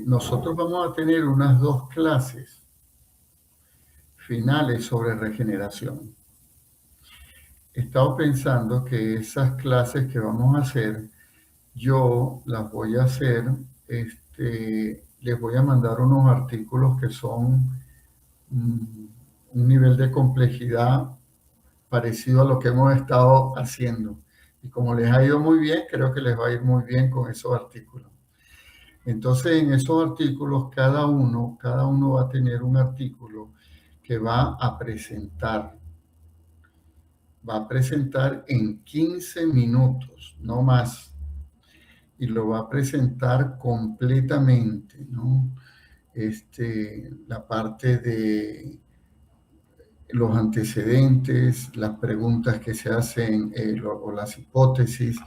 nosotros vamos a tener unas 2 clases finales sobre regeneración. He estado pensando que esas clases que vamos a hacer, yo las voy a hacer, les voy a mandar unos artículos que son un nivel de complejidad parecido a lo que hemos estado haciendo. Y como les ha ido muy bien, creo que les va a ir muy bien con esos artículos. Entonces, en esos artículos, cada uno va a tener un artículo que va a presentar. Va a presentar en 15 minutos, no más. Y lo va a presentar completamente, ¿no? La parte de los antecedentes, las preguntas que se hacen o las hipótesis,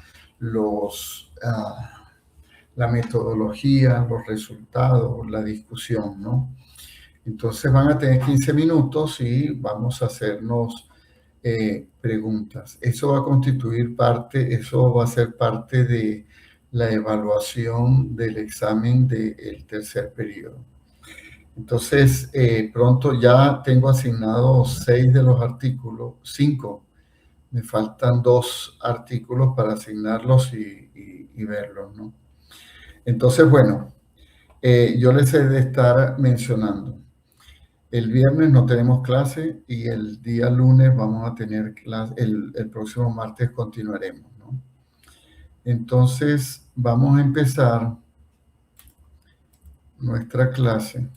la metodología, los resultados, la discusión, ¿no? Entonces van a tener 15 minutos y vamos a hacernos preguntas. Eso va a ser parte de la evaluación del examen del tercer periodo. Entonces, pronto ya tengo asignados 6 de los artículos, 5. Me faltan 2 artículos para asignarlos y verlos, ¿no? Entonces, bueno, yo les he de estar mencionando. El viernes no tenemos clase y el día lunes vamos a tener clase, el próximo martes continuaremos, ¿no? Entonces, vamos a empezar nuestra clase,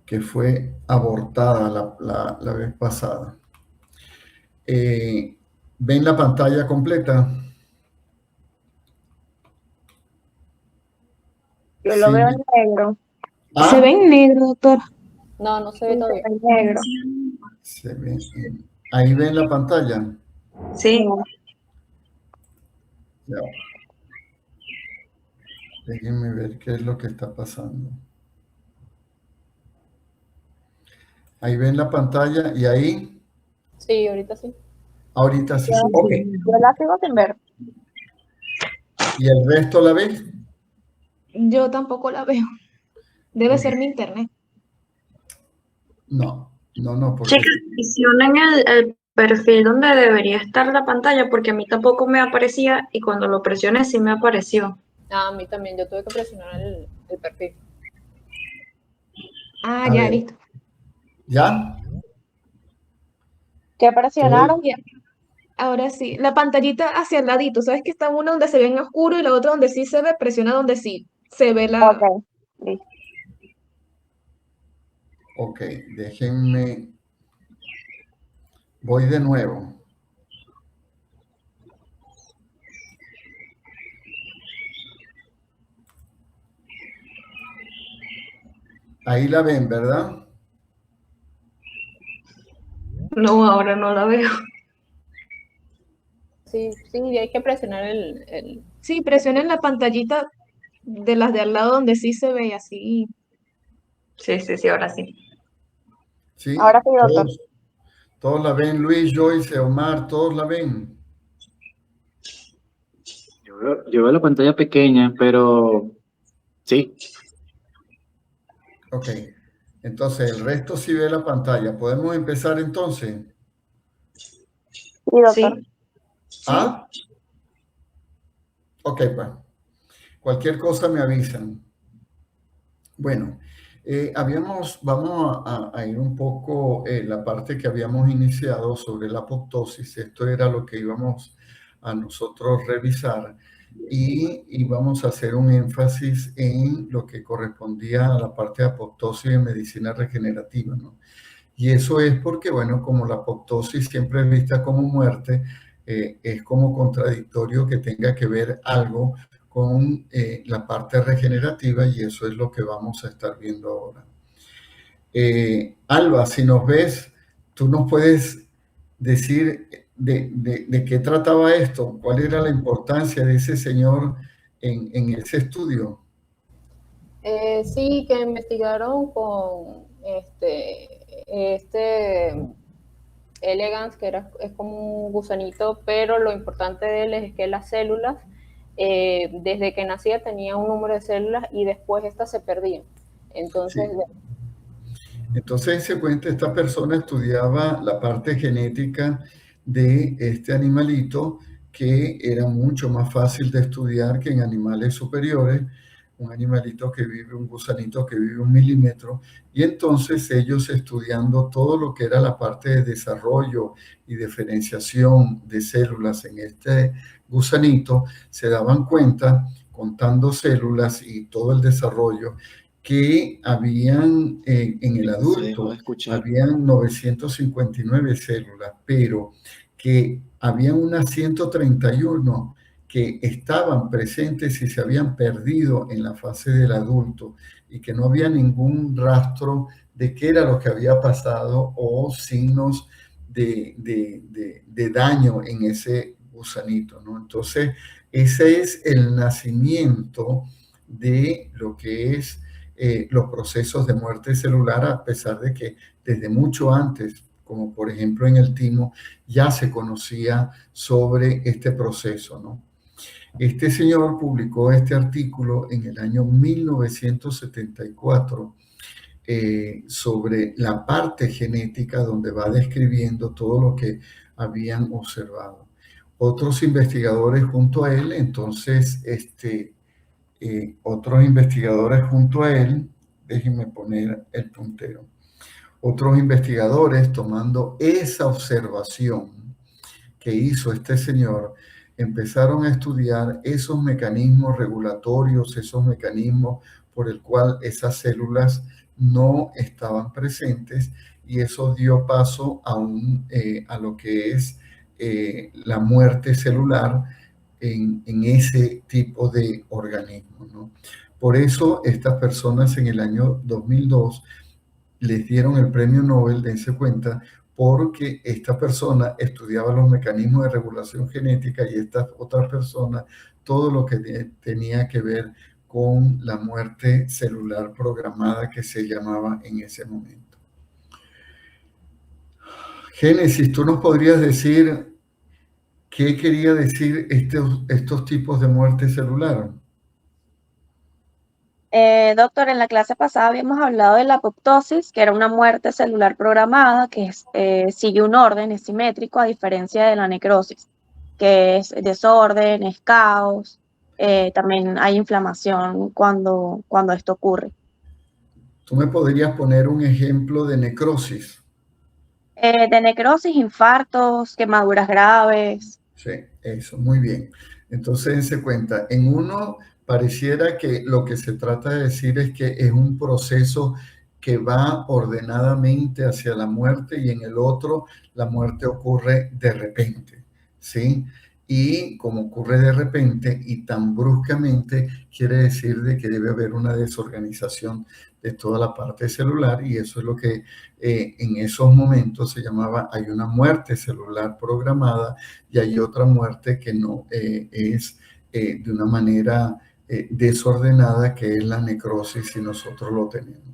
que fue abortada la vez pasada. ¿Ven la pantalla completa? Yo lo veo en negro. ¿Ah? Se ve en negro, doctor. No, no se ve todavía. En negro. Se ve ahí ven la pantalla. Sí. Ya. Déjenme ver qué es lo que está pasando. Ahí ven la pantalla y ahí. Sí, ahorita sí. Ahorita sí. Ok. Yo la sigo sin ver. ¿Y el resto la ves? Yo tampoco la veo. Debe ser mi internet. No, porque Chicas, presionen el perfil donde debería estar la pantalla, porque a mí tampoco me aparecía y cuando lo presioné sí me apareció. Ah, a mí también, yo tuve que presionar el perfil. Ah, A ya, ver. listo. ¿Ya? ¿Qué presionaron? Ya. Ahora sí, la pantallita hacia el ladito, ¿sabes que está una donde se ve en oscuro y la otra donde sí se ve? Presiona donde sí se ve la... Ok, listo. Ok, déjenme. Voy de nuevo. Ahí la ven, ¿verdad? No, ahora no la veo. Sí, sí, hay que presionar el... Sí, presionen la pantallita de las de al lado donde sí se ve y así. Sí, ahora sí. Sí. Ahora sí, doctor. Todos la ven, Luis, Joyce, Omar, todos la ven. Yo veo la pantalla pequeña, pero sí. Ok. Entonces, el resto sí ve la pantalla. ¿Podemos empezar entonces? Sí, doctor. ¿Ah? Ok, pues. Cualquier cosa me avisan. Bueno, vamos a ir un poco la parte que habíamos iniciado sobre la apoptosis. Esto era lo que íbamos a nosotros revisar y vamos a hacer un énfasis en lo que correspondía a la parte de apoptosis de medicina regenerativa, ¿no? Y eso es porque, bueno, como la apoptosis siempre es vista como muerte, es como contradictorio que tenga que ver algo con la parte regenerativa y eso es lo que vamos a estar viendo ahora. Alba, si nos ves, tú nos puedes decir de qué trataba esto, cuál era la importancia de ese señor en ese estudio. Sí, que investigaron con elegans, que es como un gusanito, pero lo importante de él es que las células desde que nacía tenía un número de células y después estas se perdían. Entonces, Sí. Entonces se cuenta, esta persona estudiaba la parte genética de este animalito, que era mucho más fácil de estudiar que en animales superiores, un animalito que vive, un gusanito que vive 1 milímetro, y entonces ellos estudiando todo lo que era la parte de desarrollo y diferenciación de células en este gusanito, se daban cuenta, contando células y todo el desarrollo, que habían en el Se dejó de adulto, escuchar. habían 959 células, pero que habían unas 131 que estaban presentes y se habían perdido en la fase del adulto y que no había ningún rastro de qué era lo que había pasado o signos de daño en ese gusanito, ¿no? Entonces, ese es el nacimiento de lo que es los procesos de muerte celular, a pesar de que desde mucho antes, como por ejemplo en el timo, ya se conocía sobre este proceso, ¿no? Este señor publicó este artículo en el año 1974 sobre la parte genética, donde va describiendo todo lo que habían observado. Otros investigadores junto a él, entonces, otros investigadores junto a él, déjenme poner el puntero, otros investigadores tomando esa observación que hizo este señor, empezaron a estudiar esos mecanismos regulatorios, esos mecanismos por el cual esas células no estaban presentes, y eso dio paso a lo que es la muerte celular en ese tipo de organismo, ¿no? Por eso estas personas en el año 2002 les dieron el premio Nobel, dense cuenta, porque esta persona estudiaba los mecanismos de regulación genética y esta otra persona todo lo que tenía que ver con la muerte celular programada, que se llamaba en ese momento. Génesis, ¿tú nos podrías decir qué quería decir estos tipos de muerte celular? Doctor, en la clase pasada habíamos hablado de la apoptosis, que era una muerte celular programada, que sigue un orden, es simétrico, a diferencia de la necrosis, que es desorden, es caos, también hay inflamación cuando esto ocurre. ¿Tú me podrías poner un ejemplo de necrosis? De necrosis, infartos, quemaduras graves. Sí, eso, muy bien. Entonces se cuenta, en uno pareciera que lo que se trata de decir es que es un proceso que va ordenadamente hacia la muerte, y en el otro la muerte ocurre de repente, ¿sí? Y como ocurre de repente y tan bruscamente, quiere decir de que debe haber una desorganización de toda la parte celular, y eso es lo que en esos momentos se llamaba, hay una muerte celular programada y hay otra muerte que no es de una manera desordenada, que es la necrosis, si nosotros lo tenemos.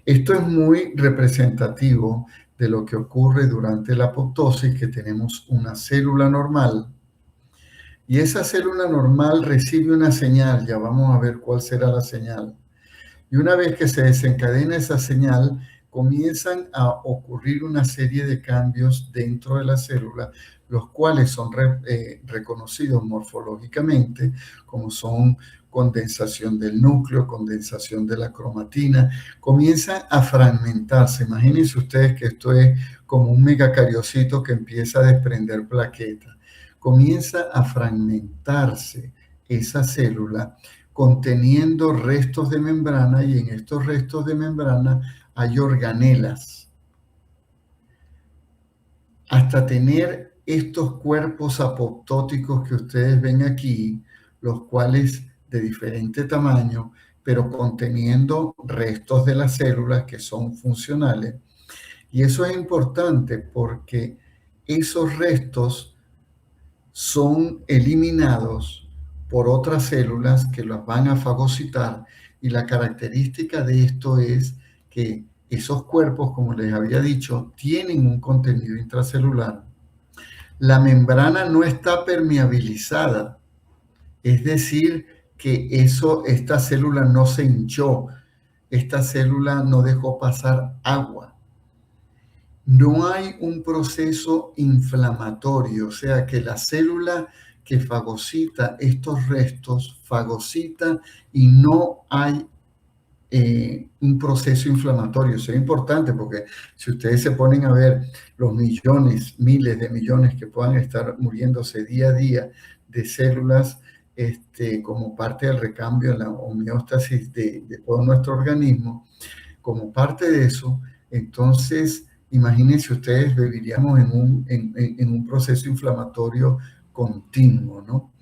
Esto es muy representativo de lo que ocurre durante la apoptosis, que tenemos una célula normal, y esa célula normal recibe una señal, ya vamos a ver cuál será la señal. Y una vez que se desencadena esa señal, comienzan a ocurrir una serie de cambios dentro de la célula, los cuales son reconocidos morfológicamente, como son condensación del núcleo, condensación de la cromatina, comienzan a fragmentarse. Imagínense ustedes que esto es como un megacariocito que empieza a desprender plaquetas. Comienza a fragmentarse esa célula, conteniendo restos de membrana, y en estos restos de membrana hay organelas, hasta tener estos cuerpos apoptóticos que ustedes ven aquí, los cuales de diferente tamaño, pero conteniendo restos de las células que son funcionales. Y eso es importante porque esos restos son eliminados por otras células que las van a fagocitar, y la característica de esto es que esos cuerpos, como les había dicho, tienen un contenido intracelular. La membrana no está permeabilizada, Es decir, que esta célula no se hinchó, esta célula no dejó pasar agua. No hay un proceso inflamatorio, o sea que la célula que fagocita estos restos fagocita y no hay un proceso inflamatorio. Eso es importante porque si ustedes se ponen a ver los millones, miles de millones que puedan estar muriéndose día a día de células como parte del recambio en la homeostasis de todo nuestro organismo, como parte de eso, entonces imagínense ustedes, viviríamos en un proceso inflamatorio continuo, ¿no?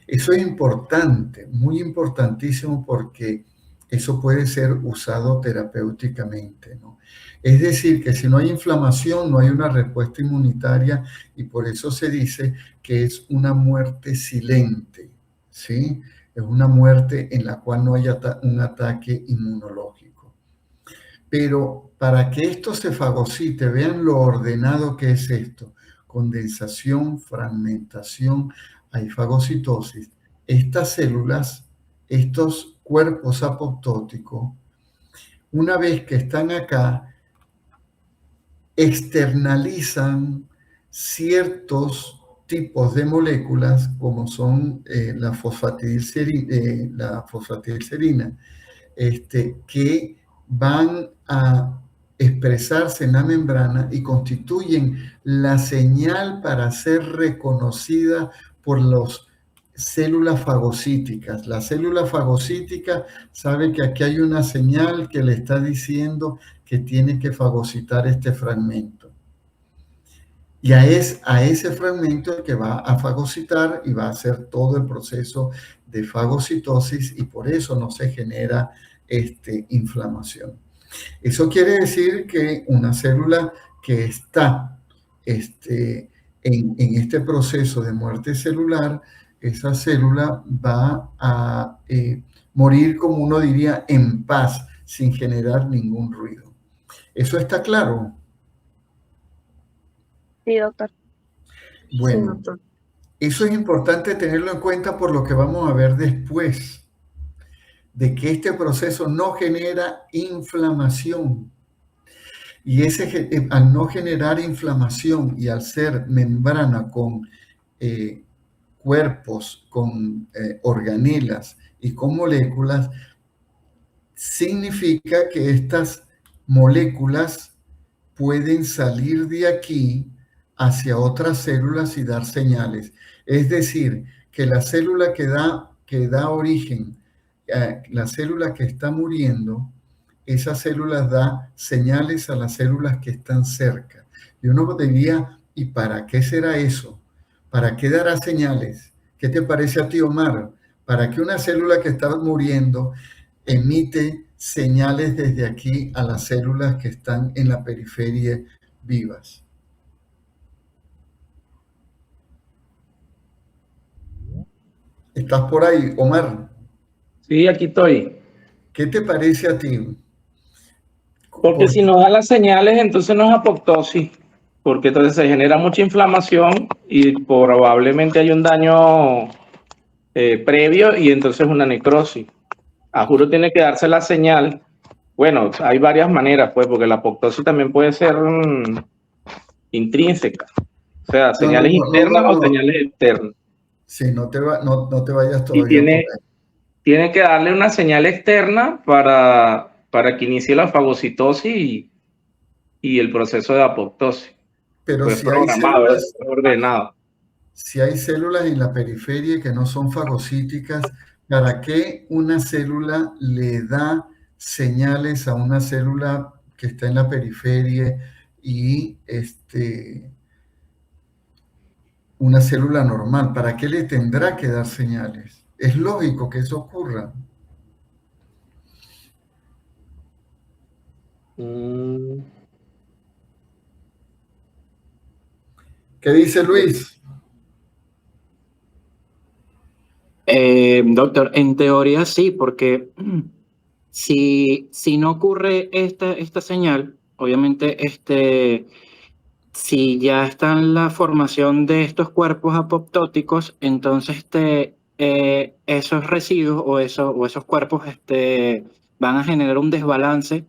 Eso es importante, muy importantísimo, porque eso puede ser usado terapéuticamente, ¿no? Es decir, que si no hay inflamación, no hay una respuesta inmunitaria, y por eso se dice que es una muerte silente, ¿sí? Es una muerte en la cual no hay un ataque inmunológico. Pero para que esto se fagocite, vean lo ordenado que es esto: condensación, fragmentación, hay fagocitosis. Estas células, estos cuerpos apoptóticos, una vez que están acá, externalizan ciertos tipos de moléculas, como son la fosfatidilcerina, que van a expresarse en la membrana y constituyen la señal para ser reconocida por las células fagocíticas. La célula fagocítica sabe que aquí hay una señal que le está diciendo que tiene que fagocitar este fragmento. Y es a ese fragmento que va a fagocitar y va a hacer todo el proceso de fagocitosis, y por eso no se genera inflamación. Eso quiere decir que una célula que está en este proceso de muerte celular, esa célula va a morir, como uno diría, en paz, sin generar ningún ruido. ¿Eso está claro? Sí, doctor. Bueno, Sí, doctor. eso es importante tenerlo en cuenta por lo que vamos a ver después, de que este proceso no genera inflamación. Y al no generar inflamación y al ser membrana con cuerpos, con organelas y con moléculas, significa que estas moléculas pueden salir de aquí hacia otras células y dar señales. Es decir, que la célula que da origen, la célula que está muriendo, esas células da señales a las células que están cerca. Y uno diría, ¿y para qué será eso? ¿Para qué dará señales? ¿Qué te parece a ti, Omar? ¿Para qué una célula que está muriendo emite señales desde aquí a las células que están en la periferia vivas? ¿Estás por ahí, Omar? Sí, aquí estoy. ¿Qué te parece a ti? Porque si no da las señales, entonces no es apoptosis, porque entonces se genera mucha inflamación y probablemente hay un daño previo y entonces una necrosis. A juro tiene que darse la señal. Bueno, hay varias maneras, pues, porque la apoptosis también puede ser intrínseca, o sea, señales internas o señales externas. Sí, no te vayas todavía. Y tiene que darle una señal externa para que inicie la fagocitosis y el proceso de apoptosis. Pero pues si programado, es ordenado. Si hay células en la periferia que no son fagocíticas, ¿para qué una célula le da señales a una célula que está en la periferia y una célula normal? ¿Para qué le tendrá que dar señales? Es lógico que eso ocurra. ¿Qué dice Luis? Doctor, en teoría sí, porque si no ocurre esta señal, obviamente si ya está en la formación de estos cuerpos apoptóticos, entonces esos residuos o esos cuerpos van a generar un desbalance,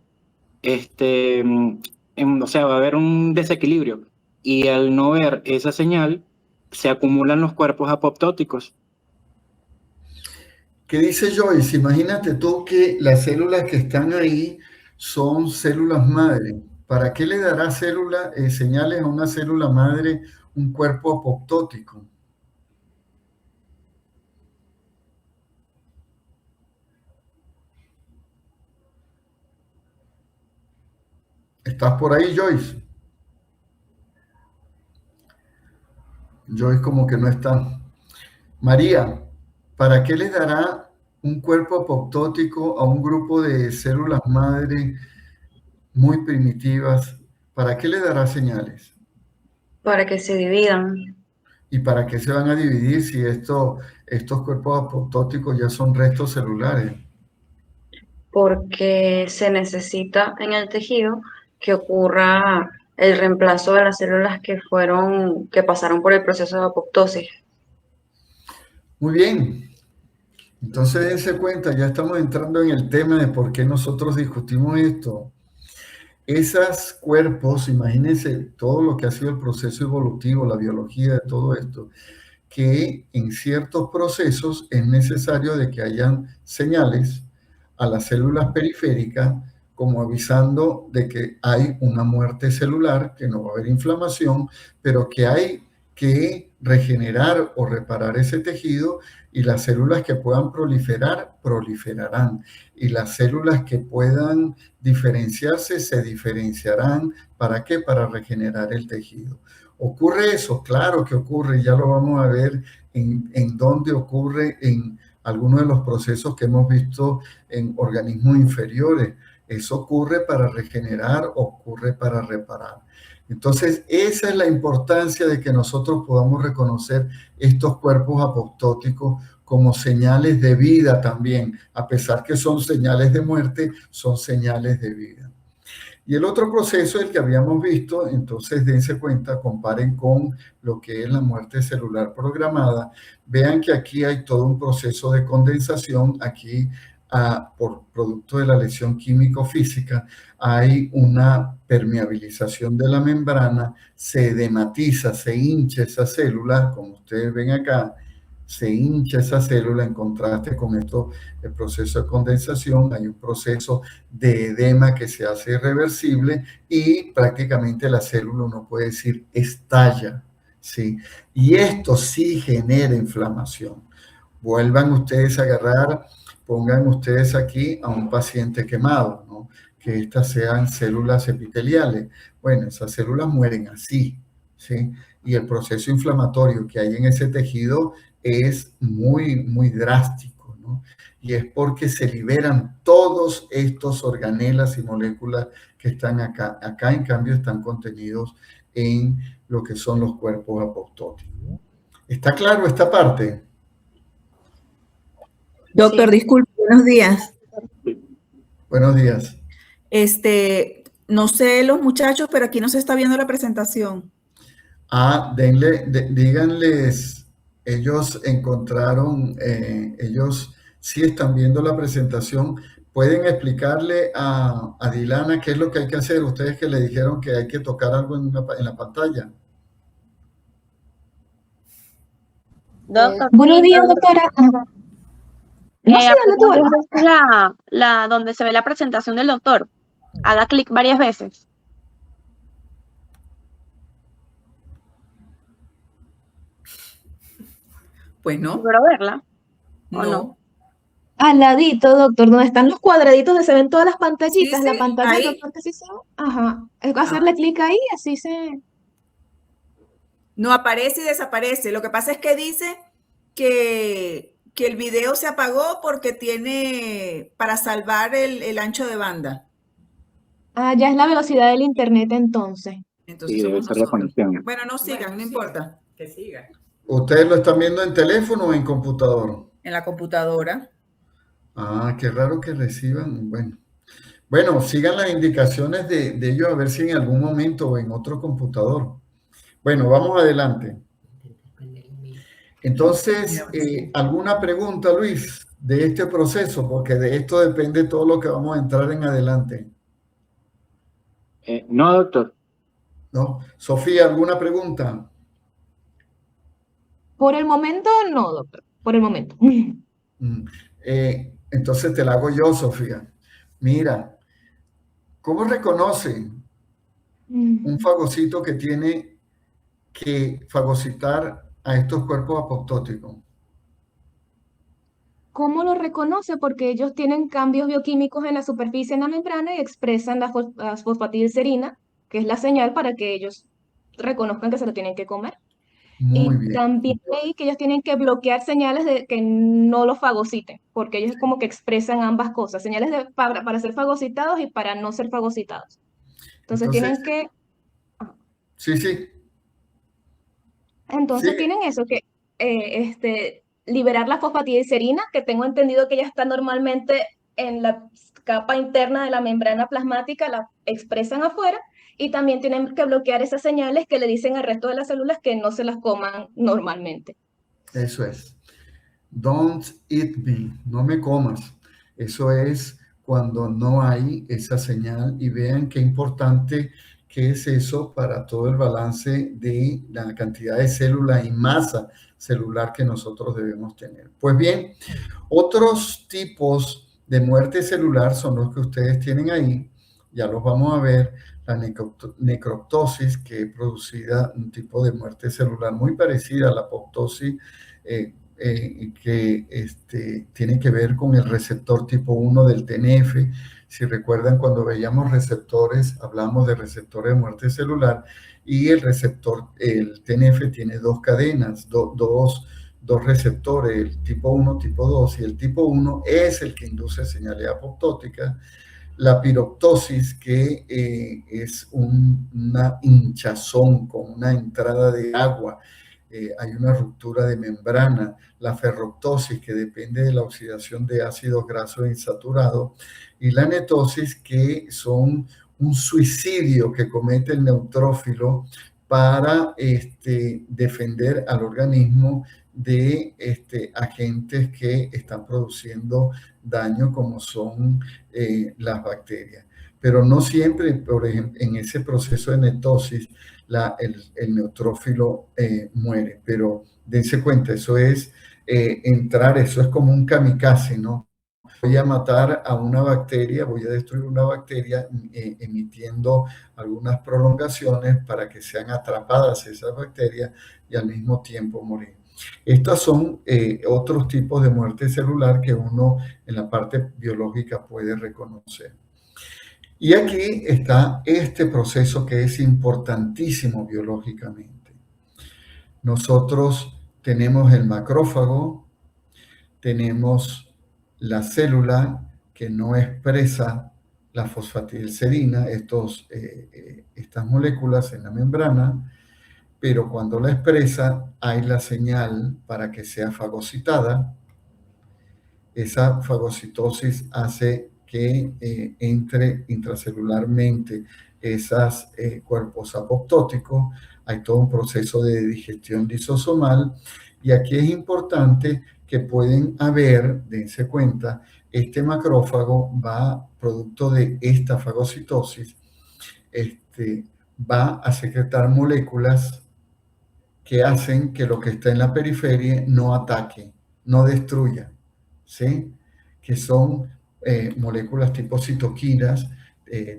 o sea, va a haber un desequilibrio. Y al no ver esa señal, se acumulan los cuerpos apoptóticos. ¿Qué dice Joyce? Imagínate tú que las células que están ahí son células madre. ¿Para qué le dará señales a una célula madre un cuerpo apoptótico? ¿Estás por ahí, Joyce? Joyce como que no está. María, ¿para qué le dará un cuerpo apoptótico a un grupo de células madre muy primitivas? ¿Para qué le dará señales? Para que se dividan, ¿Y para qué se van a dividir si estos cuerpos apoptóticos ya son restos celulares? porque se necesita en el tejido que ocurra el reemplazo de las células que pasaron por el proceso de apoptosis. Muy bien. Entonces dense cuenta, ya estamos entrando en el tema de por qué nosotros discutimos esto. Esos cuerpos, imagínense todo lo que ha sido el proceso evolutivo, la biología de todo esto, que en ciertos procesos es necesario de que hayan señales a las células periféricas como avisando de que hay una muerte celular, que no va a haber inflamación, pero que hay que regenerar o reparar ese tejido, y las células que puedan proliferar, proliferarán. Y las células que puedan diferenciarse, se diferenciarán. ¿Para qué? Para regenerar el tejido. ¿Ocurre eso? Claro que ocurre, ya lo vamos a ver en dónde ocurre en algunos de los procesos que hemos visto en organismos inferiores. Eso ocurre para regenerar, ocurre para reparar. Entonces, esa es la importancia de que nosotros podamos reconocer estos cuerpos apoptóticos como señales de vida también. A pesar que son señales de muerte, son señales de vida. Y el otro proceso, el que habíamos visto, entonces dense cuenta, comparen con lo que es la muerte celular programada. Vean que aquí hay todo un proceso de condensación. Aquí, por producto de la lesión químico-física, hay una permeabilización de la membrana, se edematiza, se hincha esa célula, como ustedes ven acá, se hincha esa célula en contraste con esto, el proceso de condensación. Hay un proceso de edema que se hace irreversible y prácticamente la célula, uno puede decir, estalla, ¿sí? Y esto sí genera inflamación. Vuelvan ustedes a agarrar, pongan ustedes aquí a un paciente quemado, ¿no? Que estas sean células epiteliales. Bueno, esas células mueren así, ¿sí? Y el proceso inflamatorio que hay en ese tejido es muy, muy drástico, ¿no? Y es porque se liberan todos estos organelas y moléculas que están acá. Acá, en cambio, están contenidos en lo que son los cuerpos apoptóticos. ¿Está claro esta parte? Doctor, Sí. disculpe, buenos días. Buenos días. No sé los muchachos, pero aquí no se está viendo la presentación. Díganles, ellos encontraron, ellos sí están viendo la presentación. ¿Pueden explicarle a Dilana qué es lo que hay que hacer? Ustedes que le dijeron que hay que tocar algo en la pantalla. Doctor, Buenos días, doctora. No sé, la donde se ve la presentación del doctor. Haga clic varias veces. Pues no, ¿Logró verla? ¿O no. no? al ladito, doctor, donde están los cuadraditos donde se ven todas las pantallitas, Sí, la sí, pantalla del ahí. doctor que sí se ve. Ajá. Es hacerle clic ahí, así se. No aparece y desaparece. Lo que pasa es que dice que el video se apagó porque tiene para salvar el ancho de banda. Ah, ya es la velocidad del internet entonces. Entonces Sí, debe somos ser la nosotros. conexión. Bueno, no sigan, no importa. Que siga. ¿Ustedes lo están viendo en teléfono o en computador? En la computadora. Ah, qué raro que reciban. Bueno, sigan las indicaciones de ellos a ver si en algún momento o en otro computador. Bueno, vamos adelante. Entonces, ¿alguna pregunta, Luis, de este proceso? Porque de esto depende todo lo que vamos a entrar en adelante. No, doctor. ¿No? Sofía, ¿alguna pregunta? Por el momento, no, doctor. Por el momento. Entonces te la hago yo, Sofía. Mira, ¿cómo reconoce un fagocito que tiene que fagocitar a estos cuerpos apoptóticos? ¿Cómo lo reconoce? Porque ellos tienen cambios bioquímicos en la superficie de la membrana y expresan la fosfatidilcerina, que es la señal para que ellos reconozcan que se lo tienen que comer. Muy Y bien. también leí que ellos tienen que bloquear señales de que no los fagociten, porque ellos como que expresan ambas cosas, señales para ser fagocitados y para no ser fagocitados. Entonces tienen que... Sí, sí. Entonces Sí. tienen eso, que liberar la fosfatidilcerina, que tengo entendido que ya está normalmente en la capa interna de la membrana plasmática, la expresan afuera, y también tienen que bloquear esas señales que le dicen al resto de las células que no se las coman normalmente. Eso es. Don't eat me, no me comas. Eso es cuando no hay esa señal, y vean qué importante que es eso para todo el balance de la cantidad de células y masa celular que nosotros debemos tener. Pues bien, otros tipos de muerte celular son los que ustedes tienen ahí. Ya los vamos a ver. La necroptosis, que es producida un tipo de muerte celular muy parecida a la apoptosis, que tiene que ver con el receptor tipo 1 del TNF. Si recuerdan, cuando veíamos receptores, hablamos de receptores de muerte celular, y el receptor, el TNF, tiene dos cadenas, dos receptores, el tipo 1, tipo 2, y el tipo 1 es el que induce señales apoptóticas. La piroptosis, que es una hinchazón con una entrada de agua, hay una ruptura de membrana. La ferroptosis, que depende de la oxidación de ácidos grasos insaturados, y la netosis, que son un suicidio que comete el neutrófilo para defender al organismo de agentes que están produciendo daño, como son las bacterias. Pero no siempre, por ejemplo, en ese proceso de netosis, el neutrófilo muere. Pero dense cuenta, eso es entrar, eso es como un kamikaze, ¿no? Voy a matar a una bacteria, voy a destruir una bacteria emitiendo algunas prolongaciones para que sean atrapadas esas bacterias y al mismo tiempo morir. Estos son otros tipos de muerte celular que uno en la parte biológica puede reconocer. Y aquí está este proceso que es importantísimo biológicamente. Nosotros tenemos el macrófago, tenemos la célula que no expresa la fosfatidilcerina, estas moléculas en la membrana, pero cuando la expresa hay la señal para que sea fagocitada. Esa fagocitosis hace que entre intracelularmente esos cuerpos apoptóticos. Hay todo un proceso de digestión lisosomal, y aquí es importante que pueden haber, dense cuenta, este macrófago va, producto de esta fagocitosis, va a secretar moléculas que hacen que lo que está en la periferia no ataque, no destruya, ¿sí? Que son moléculas tipo citoquinas,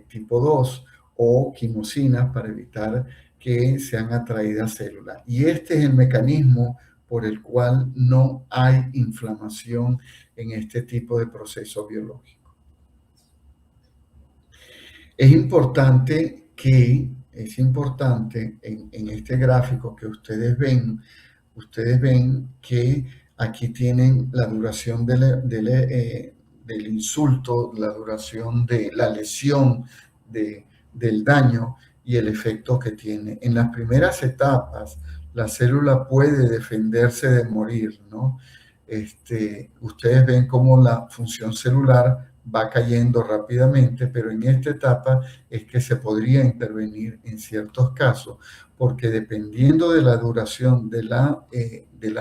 tipo 2, o quimosinas, para evitar que sean atraídas células. Y este es el mecanismo por el cual no hay inflamación en este tipo de proceso biológico. Es importante en este gráfico que ustedes ven que aquí tienen la duración del insulto, la duración de la lesión del daño y el efecto que tiene. En las primeras etapas, la célula puede defenderse de morir, ¿no? ustedes ven cómo la función celular va cayendo rápidamente, pero en esta etapa es que se podría intervenir en ciertos casos, porque dependiendo de la duración de la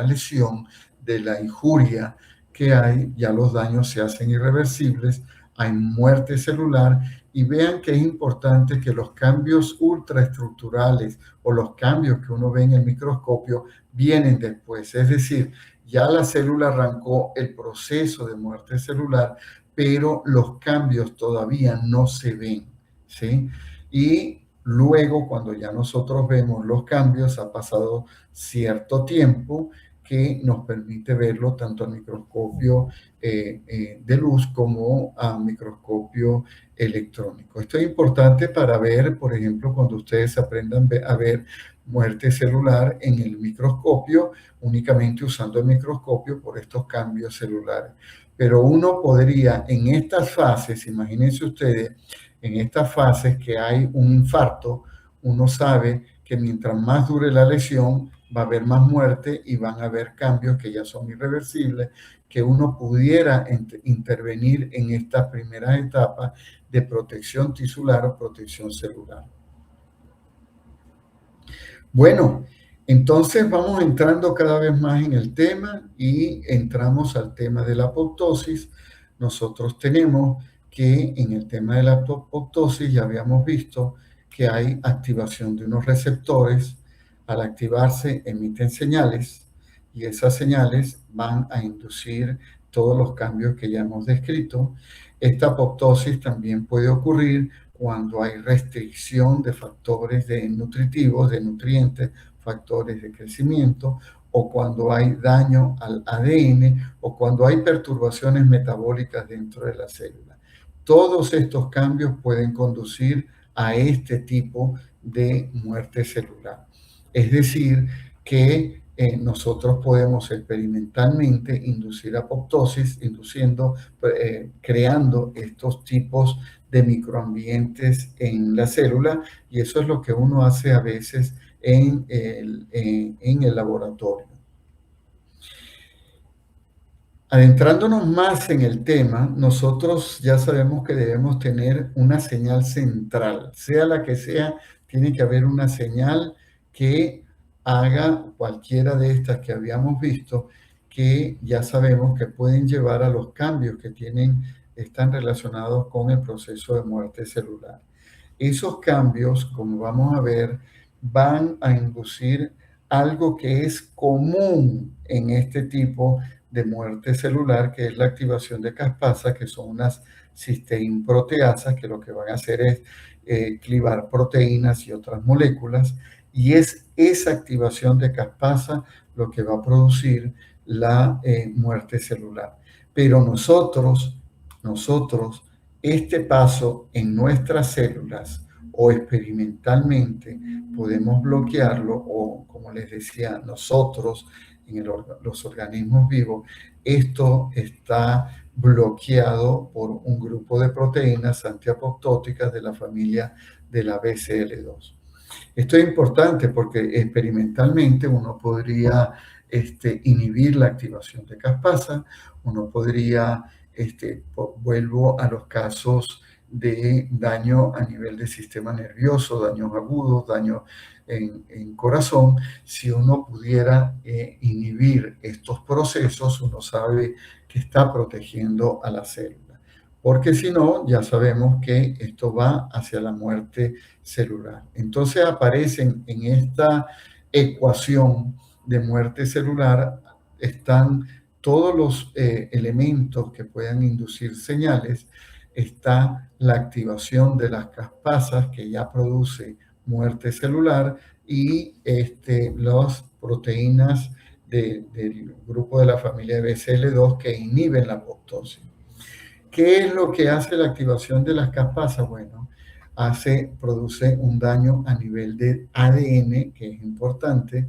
lesión, de la injuria que hay, ya los daños se hacen irreversibles, hay muerte celular, y vean que es importante que los cambios ultraestructurales o los cambios que uno ve en el microscopio vienen después, es decir, ya la célula arrancó el proceso de muerte celular, pero los cambios todavía no se ven, ¿sí? Y luego, cuando ya nosotros vemos los cambios, ha pasado cierto tiempo que nos permite verlo tanto al microscopio de luz como a microscopio electrónico. Esto es importante para ver, por ejemplo, cuando ustedes aprendan a ver muerte celular en el microscopio, únicamente usando el microscopio por estos cambios celulares. Pero uno podría en estas fases, imagínense ustedes, en estas fases que hay un infarto, uno sabe que mientras más dure la lesión, va a haber más muerte y van a haber cambios que ya son irreversibles, que uno pudiera intervenir en estas primeras etapas de protección tisular o protección celular. Bueno, entonces vamos entrando cada vez más en el tema y entramos al tema de la apoptosis. Nosotros tenemos que en el tema de la apoptosis ya habíamos visto que hay activación de unos receptores. Al activarse emiten señales y esas señales van a inducir todos los cambios que ya hemos descrito. Esta apoptosis también puede ocurrir cuando hay restricción de factores nutritivos, de nutrientes, factores de crecimiento, o cuando hay daño al ADN, o cuando hay perturbaciones metabólicas dentro de la célula. Todos estos cambios pueden conducir a este tipo de muerte celular. Es decir, que nosotros podemos experimentalmente inducir apoptosis, creando estos tipos de microambientes en la célula, y eso es lo que uno hace a veces en el laboratorio. Adentrándonos más en el tema, nosotros ya sabemos que debemos tener una señal central, sea la que sea, tiene que haber una señal que haga cualquiera de estas que habíamos visto, que ya sabemos que pueden llevar a los cambios que están relacionados con el proceso de muerte celular. Esos cambios, como vamos a ver, van a inducir algo que es común en este tipo de muerte celular, que es la activación de caspasas, que son unas cisteinproteasas, que lo que van a hacer es clivar proteínas y otras moléculas, y es esa activación de caspasa lo que va a producir la muerte celular. Pero nosotros, este paso en nuestras células o experimentalmente podemos bloquearlo, o como les decía, nosotros en los organismos vivos, esto está bloqueado por un grupo de proteínas antiapoptóticas de la familia de la BCL2. Esto es importante porque experimentalmente uno podría inhibir la activación de caspasa, uno podría, vuelvo a los casos de daño a nivel del sistema nervioso, daños agudos, daño en corazón. Si uno pudiera inhibir estos procesos, uno sabe que está protegiendo a la célula, porque si no, ya sabemos que esto va hacia la muerte celular. Entonces aparecen en esta ecuación de muerte celular, están todos los elementos que puedan inducir señales. Está la activación de las caspasas, que ya produce muerte celular, y las proteínas del grupo de la familia de BCL2 que inhiben la apoptosis. ¿Qué es lo que hace la activación de las caspasas? Bueno, produce un daño a nivel de ADN, que es importante,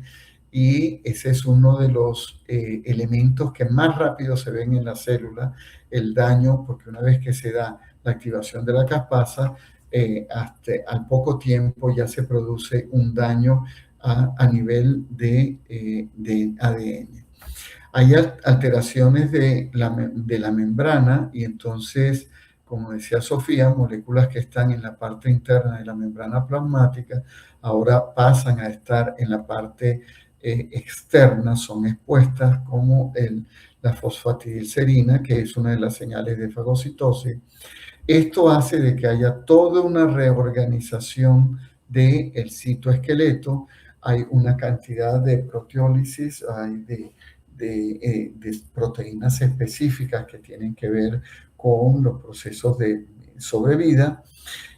y ese es uno de los elementos que más rápido se ven en la célula, el daño, porque una vez que se da la activación de la caspasa, hasta al poco tiempo ya se produce un daño a nivel de ADN. hay alteraciones de la membrana y entonces, como decía Sofía, moléculas que están en la parte interna de la membrana plasmática ahora pasan a estar en la parte externa, son expuestas como la fosfatidilcerina, que es una de las señales de fagocitosis. Esto hace de que haya toda una reorganización del citoesqueleto, hay una cantidad de proteólisis, hay de proteínas específicas que tienen que ver con los procesos de sobrevida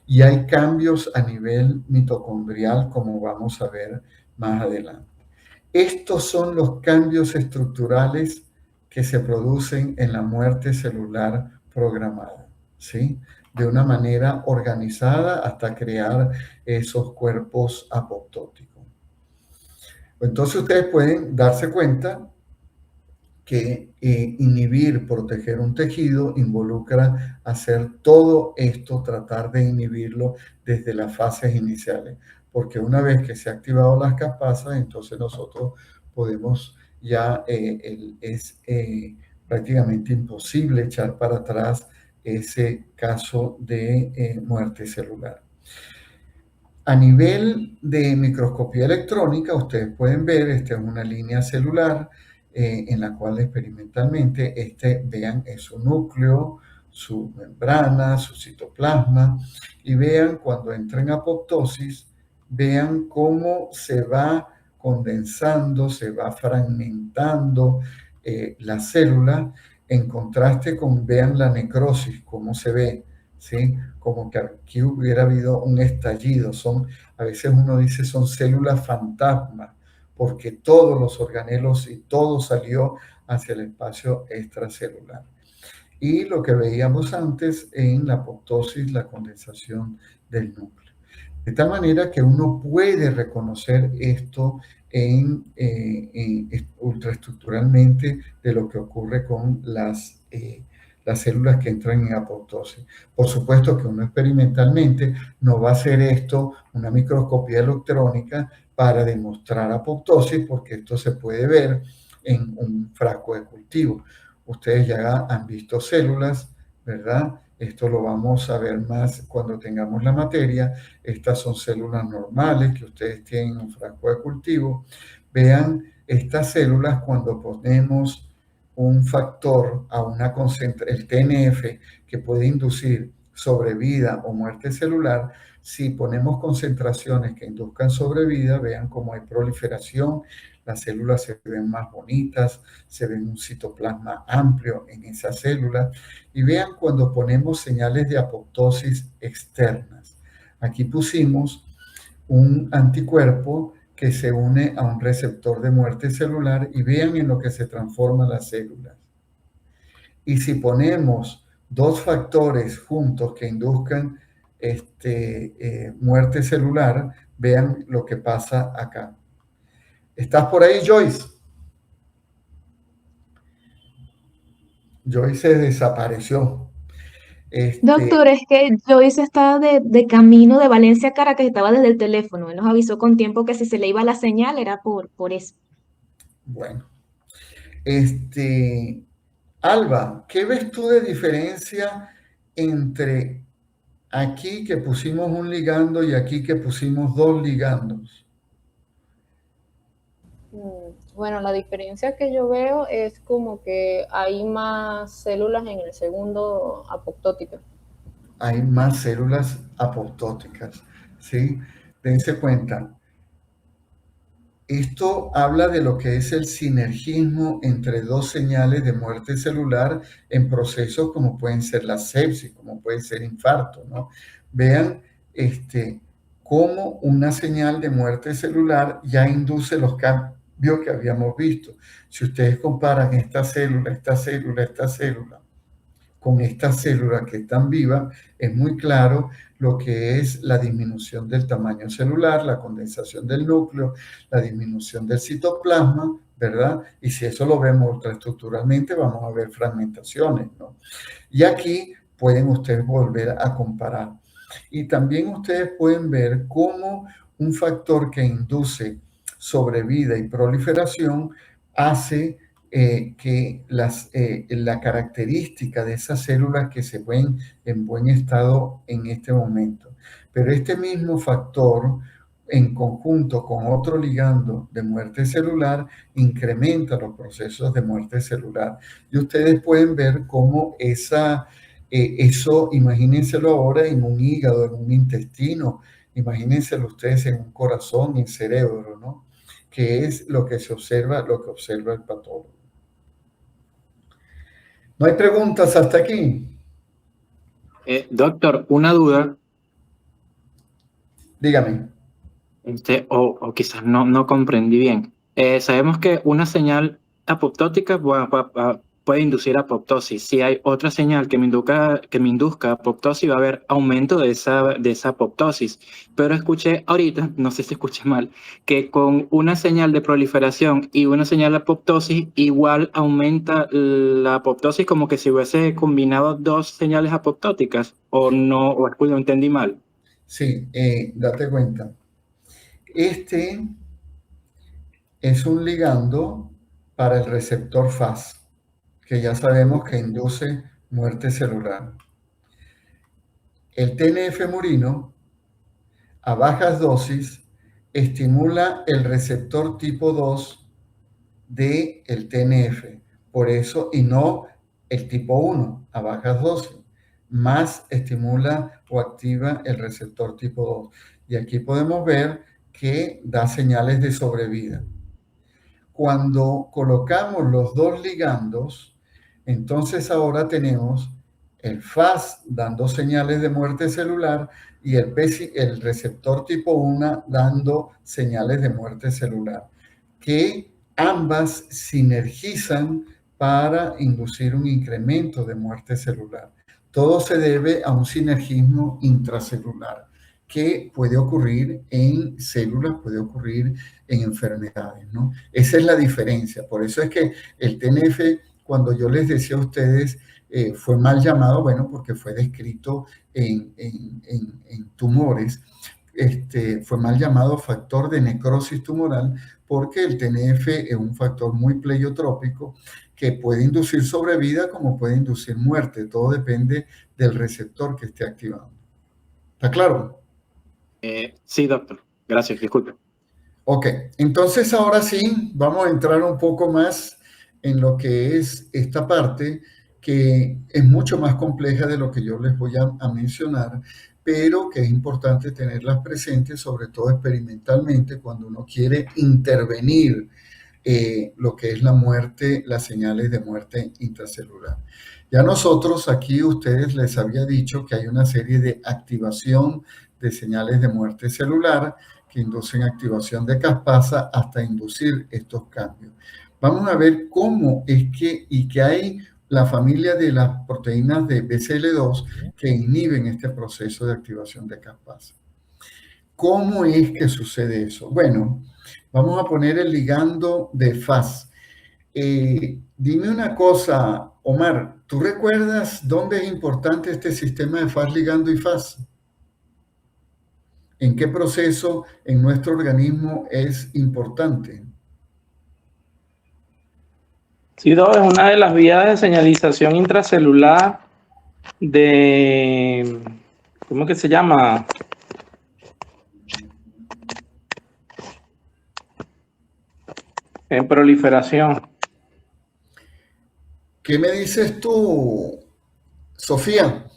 y hay cambios a nivel mitocondrial, como vamos a ver más adelante. Estos son los cambios estructurales que se producen en la muerte celular programada, ¿sí? De una manera organizada hasta crear esos cuerpos apoptóticos. Entonces ustedes pueden darse cuenta que inhibir, proteger un tejido involucra hacer todo esto, tratar de inhibirlo desde las fases iniciales, porque una vez que se han activado las caspasas, entonces nosotros podemos ya, es prácticamente imposible echar para atrás ese caso de muerte celular. A nivel de microscopía electrónica, ustedes pueden ver, esta es una línea celular en la cual experimentalmente vean su núcleo, su membrana, su citoplasma, y vean cuando entra en apoptosis, vean cómo se va condensando, se va fragmentando la célula, en contraste con, vean la necrosis, cómo se ve, ¿sí? Como que aquí hubiera habido un estallido. A veces uno dice son células fantasmas, porque todos los organelos y todo salió hacia el espacio extracelular. Y lo que veíamos antes en la apoptosis, la condensación del núcleo. De tal manera que uno puede reconocer esto ultraestructuralmente de lo que ocurre con las células que entran en apoptosis. Por supuesto que uno experimentalmente no va a hacer esto, una microscopía electrónica, para demostrar apoptosis, porque esto se puede ver en un frasco de cultivo. Ustedes ya han visto células, ¿verdad? Esto lo vamos a ver más cuando tengamos la materia. Estas son células normales que ustedes tienen en un frasco de cultivo. Vean estas células cuando ponemos un factor a una concentración, el TNF, que puede inducir sobrevida o muerte celular. Si ponemos concentraciones que induzcan sobrevida, vean cómo hay proliferación, las células se ven más bonitas, se ven un citoplasma amplio en esas células. Y vean cuando ponemos señales de apoptosis externas. Aquí pusimos un anticuerpo que se une a un receptor de muerte celular y vean en lo que se transforman las células. Y si ponemos dos factores juntos que induzcan muerte celular, vean lo que pasa acá. ¿Estás por ahí, Joyce? Joyce se desapareció. Doctor, es que Joyce estaba de camino de Valencia a Caracas, estaba desde el teléfono. Él nos avisó con tiempo que si se le iba la señal era por eso. Bueno. Alba, ¿qué ves tú de diferencia entre aquí que pusimos un ligando y aquí que pusimos dos ligandos? Bueno, la diferencia que yo veo es como que hay más células en el segundo apoptótico. Hay más células apoptóticas, ¿sí? Dense cuenta. Esto habla de lo que es el sinergismo entre dos señales de muerte celular en procesos como pueden ser la sepsis, como puede ser infarto, ¿no? Vean cómo una señal de muerte celular ya induce los cambios que habíamos visto. Si ustedes comparan esta célula, esta célula, esta célula, con estas células que están vivas, es muy claro lo que es la disminución del tamaño celular, la condensación del núcleo, la disminución del citoplasma, ¿verdad? Y si eso lo vemos ultraestructuralmente, vamos a ver fragmentaciones, ¿no? Y aquí pueden ustedes volver a comparar. Y también ustedes pueden ver cómo un factor que induce sobrevida y proliferación hace que la característica de esas células que se ven en buen estado en este momento. Pero este mismo factor, en conjunto con otro ligando de muerte celular, incrementa los procesos de muerte celular. Y ustedes pueden ver cómo eso, imagínenselo ahora en un hígado, en un intestino, imagínenselo ustedes en un corazón, en cerebro, ¿no? Que es lo que se observa, lo que observa el patólogo. ¿No hay preguntas hasta aquí? Doctor, una duda, Dígame. o quizás no comprendí bien. Sabemos que una señal apoptótica puede inducir apoptosis. Si hay otra señal que me induzca apoptosis, va a haber aumento de esa apoptosis. Pero escuché ahorita, no sé si escuché mal, que con una señal de proliferación y una señal de apoptosis, igual aumenta la apoptosis, como que si hubiese combinado dos señales apoptóticas, o no, o entendí mal. Sí, date cuenta. Este es un ligando para el receptor FAS, que ya sabemos que induce muerte celular. El TNF murino, a bajas dosis, estimula el receptor tipo 2 del TNF. Por eso, y no el tipo 1, a bajas dosis. Más estimula o activa el receptor tipo 2. Y aquí podemos ver que da señales de sobrevida. Cuando colocamos los dos ligandos, entonces ahora tenemos el FAS dando señales de muerte celular y el receptor tipo 1 dando señales de muerte celular, que ambas sinergizan para inducir un incremento de muerte celular. Todo se debe a un sinergismo intracelular que puede ocurrir en células, puede ocurrir en enfermedades, ¿no? Esa es la diferencia. Por eso es que el TNF, cuando yo les decía a ustedes, fue mal llamado, bueno, porque fue descrito en tumores, fue mal llamado factor de necrosis tumoral, porque el TNF es un factor muy pleiotrópico que puede inducir sobrevida como puede inducir muerte. Todo depende del receptor que esté activando. ¿Está claro? Sí, doctor. Gracias, disculpe. Ok, entonces ahora sí, vamos a entrar un poco más en lo que es esta parte, que es mucho más compleja de lo que yo les voy a mencionar, pero que es importante tenerlas presentes, sobre todo experimentalmente, cuando uno quiere intervenir lo que es la muerte, las señales de muerte intracelular. Ya nosotros aquí, ustedes les había dicho que hay una serie de activación de señales de muerte celular que inducen activación de caspasa hasta inducir estos cambios. Vamos a ver cómo es que hay la familia de las proteínas de BCL2 que inhiben este proceso de activación de caspasa. ¿Cómo es que sucede eso? Bueno, vamos a poner el ligando de FAS. Dime una cosa, Omar, ¿tú recuerdas dónde es importante este sistema de FAS ligando y FAS? ¿En qué proceso en nuestro organismo es importante? Sí, es una de las vías de señalización intracelular de, ¿cómo que se llama? En proliferación. ¿Qué me dices tú, Sofía?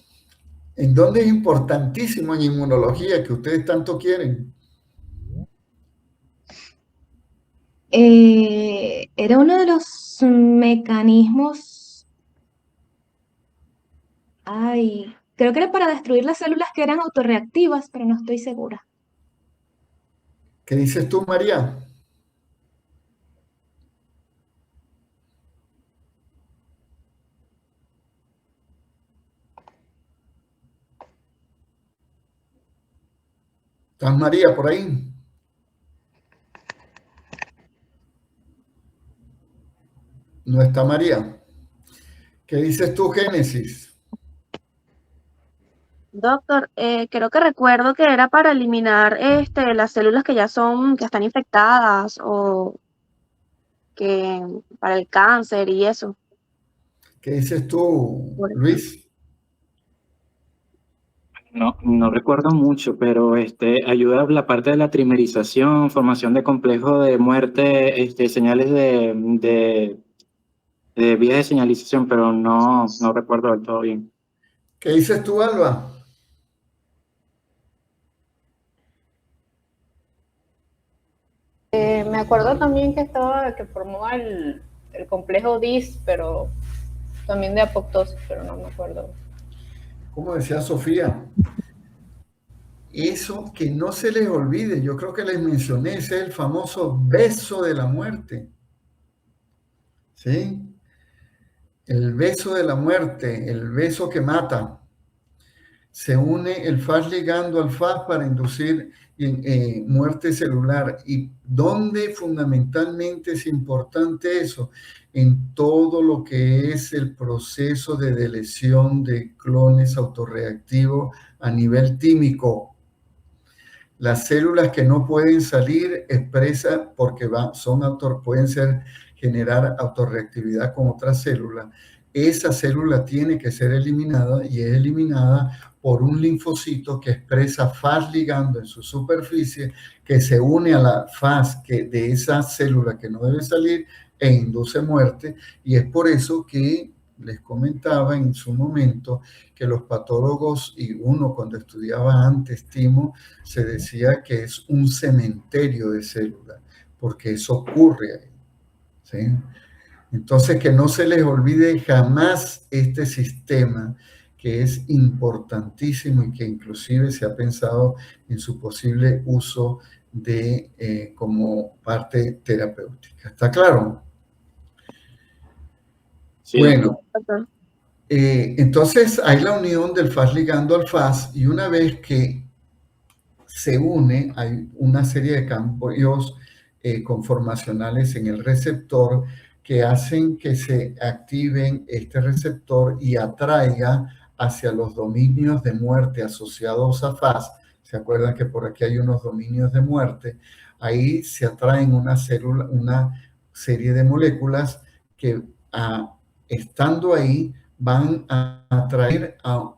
¿En dónde es importantísimo en inmunología que ustedes tanto quieren? Era uno de los mecanismos, creo que era para destruir las células que eran autorreactivas, pero no estoy segura. ¿Qué dices tú, María? ¿Estás, María, por ahí? No está María. ¿Qué dices tú, Génesis? Doctor, creo que recuerdo que era para eliminar las células que están infectadas o para el cáncer y eso. ¿Qué dices tú, Luis? No recuerdo mucho, pero ayuda a la parte de la trimerización, formación de complejo de muerte, señales de vías de señalización, pero no recuerdo del todo bien. ¿Qué dices tú, Alba? Me acuerdo también que formó el complejo DIS, pero también de apoptosis, pero no me acuerdo. Como decía Sofía, eso que no se les olvide, yo creo que les mencioné, ese es el famoso beso de la muerte. ¿Sí? El beso de la muerte, el beso que mata. Se une el FAS ligando al FAS para inducir muerte celular. ¿Y dónde fundamentalmente es importante eso? En todo lo que es el proceso de delesión de clones autorreactivos a nivel tímico. Las células que no pueden salir expresan porque pueden generar autorreactividad con otras células. Esa célula tiene que ser eliminada y es eliminada por un linfocito que expresa FAS ligando en su superficie, que se une a la FAS de esa célula que no debe salir e induce muerte. Y es por eso que les comentaba en su momento que los patólogos, y uno cuando estudiaba antes timo, se decía que es un cementerio de células, porque eso ocurre ahí. ¿Sí? Entonces, que no se les olvide jamás este sistema, que es importantísimo y que inclusive se ha pensado en su posible uso como parte terapéutica. ¿Está claro? Sí. Bueno, entonces hay la unión del FAS ligando al FAS, y una vez que se une, hay una serie de cambios conformacionales en el receptor que hacen que se activen este receptor y atraiga hacia los dominios de muerte asociados a FAS. ¿Se acuerdan que por aquí hay unos dominios de muerte? Ahí se atraen una serie de moléculas que estando ahí van a atraer a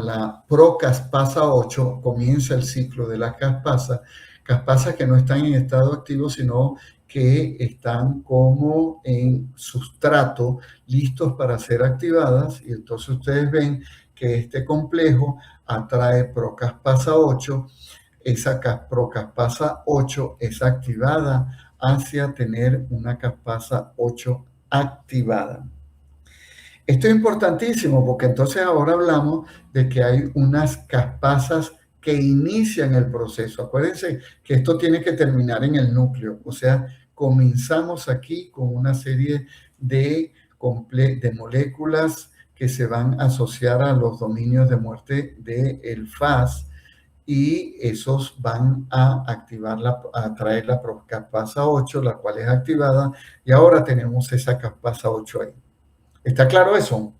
la procaspasa 8, comienza el ciclo de las caspasas que no están en estado activo, sino que están como en sustrato, listos para ser activadas, y entonces ustedes ven que este complejo atrae procaspasa 8, esa procaspasa 8 es activada hacia tener una caspasa 8 activada. Esto es importantísimo porque entonces ahora hablamos de que hay unas caspasas que inician el proceso. Acuérdense que esto tiene que terminar en el núcleo, o sea, comenzamos aquí con una serie de moléculas que se van a asociar a los dominios de muerte del FAS, y esos van a atraer la procaspasa 8, la cual es activada, y ahora tenemos esa caspasa 8 ahí. ¿Está claro eso?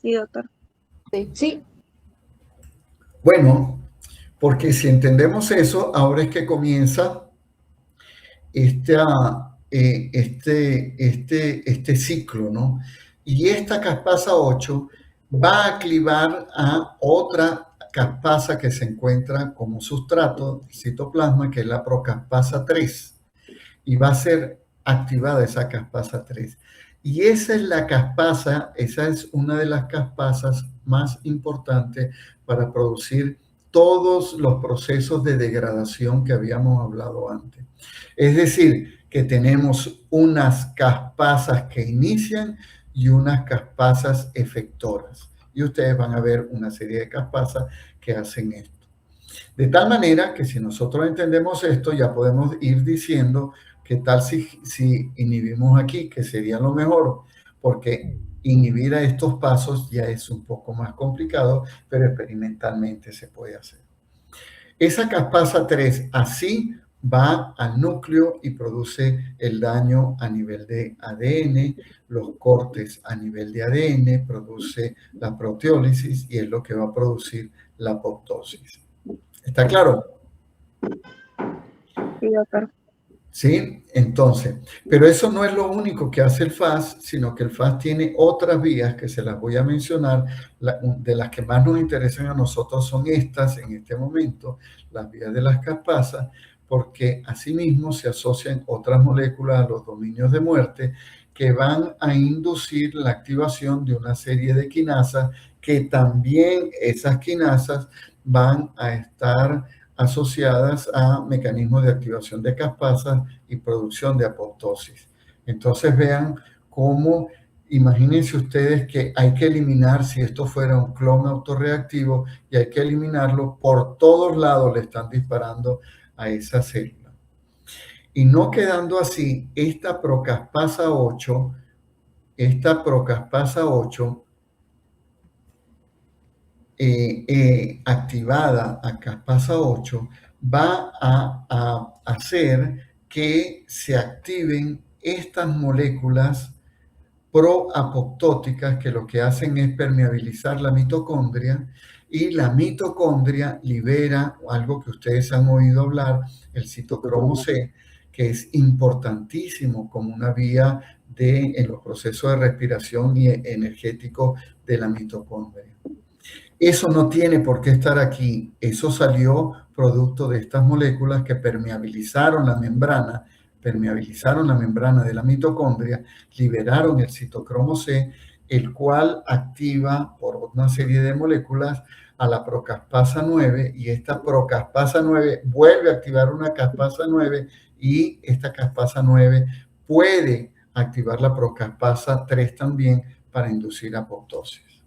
Sí, doctor. Sí. Bueno, porque si entendemos eso, ahora es que comienza este ciclo, ¿no? Y esta caspasa 8 va a clivar a otra caspasa que se encuentra como sustrato del citoplasma, que es la procaspasa 3, y va a ser activada esa caspasa 3. Y esa es la caspasa, esa es una de las caspasas más importantes para producir todos los procesos de degradación que habíamos hablado antes. Es decir, que tenemos unas caspasas que inician y unas caspasas efectoras. Y ustedes van a ver una serie de caspasas que hacen esto. De tal manera que si nosotros entendemos esto, ya podemos ir diciendo qué tal si inhibimos aquí, que sería lo mejor, porque inhibir a estos pasos ya es un poco más complicado, pero experimentalmente se puede hacer. Esa caspasa 3 así va al núcleo y produce el daño a nivel de ADN, los cortes a nivel de ADN, produce la proteólisis y es lo que va a producir la apoptosis. ¿Está claro? Sí, doctor. ¿Sí? Entonces, pero eso no es lo único que hace el FAS, sino que el FAS tiene otras vías que se las voy a mencionar. De las que más nos interesan a nosotros son estas en este momento, las vías de las caspasas, porque asimismo se asocian otras moléculas a los dominios de muerte que van a inducir la activación de una serie de quinasas, que también esas quinasas van a estar asociadas a mecanismos de activación de caspasas y producción de apoptosis. Entonces vean cómo, imagínense ustedes que hay que eliminar, si esto fuera un clon autorreactivo, y hay que eliminarlo, por todos lados le están disparando a esa célula. Y no quedando así, esta procaspasa 8, activada a caspasa 8, va a hacer que se activen estas moléculas proapoptóticas que lo que hacen es permeabilizar la mitocondria, y la mitocondria libera algo que ustedes han oído hablar, el citocromo C, que es importantísimo como una vía en los procesos de respiración y energético de la mitocondria. Eso no tiene por qué estar aquí. Eso salió producto de estas moléculas que permeabilizaron la membrana de la mitocondria, liberaron el citocromo C, el cual activa por una serie de moléculas a la procaspasa 9, y esta procaspasa 9 vuelve a activar una caspasa 9, y esta caspasa 9 puede activar la procaspasa 3 también para inducir apoptosis.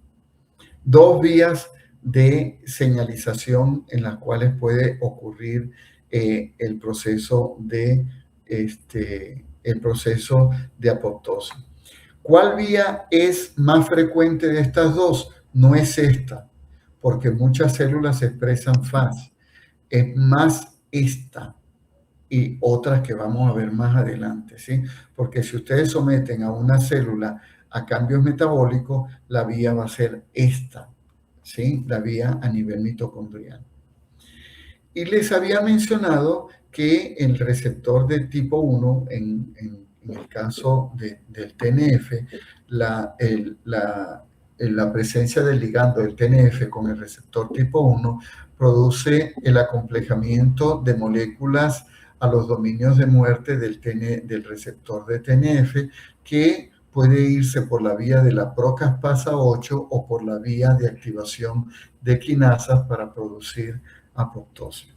Dos vías de señalización en las cuales puede ocurrir el proceso de apoptosis. ¿Cuál vía es más frecuente de estas dos? No es esta, porque muchas células expresan FAS. Es más esta y otras que vamos a ver más adelante, ¿sí? Porque si ustedes someten a una célula a cambios metabólicos, la vía va a ser esta, ¿sí? La vía a nivel mitocondrial. Y les había mencionado que el receptor de tipo 1, en el caso del TNF, la presencia del ligando del TNF con el receptor tipo 1 produce el acomplejamiento de moléculas a los dominios de muerte del receptor de TNF, que puede irse por la vía de la procaspasa 8 o por la vía de activación de quinasas para producir apoptosis.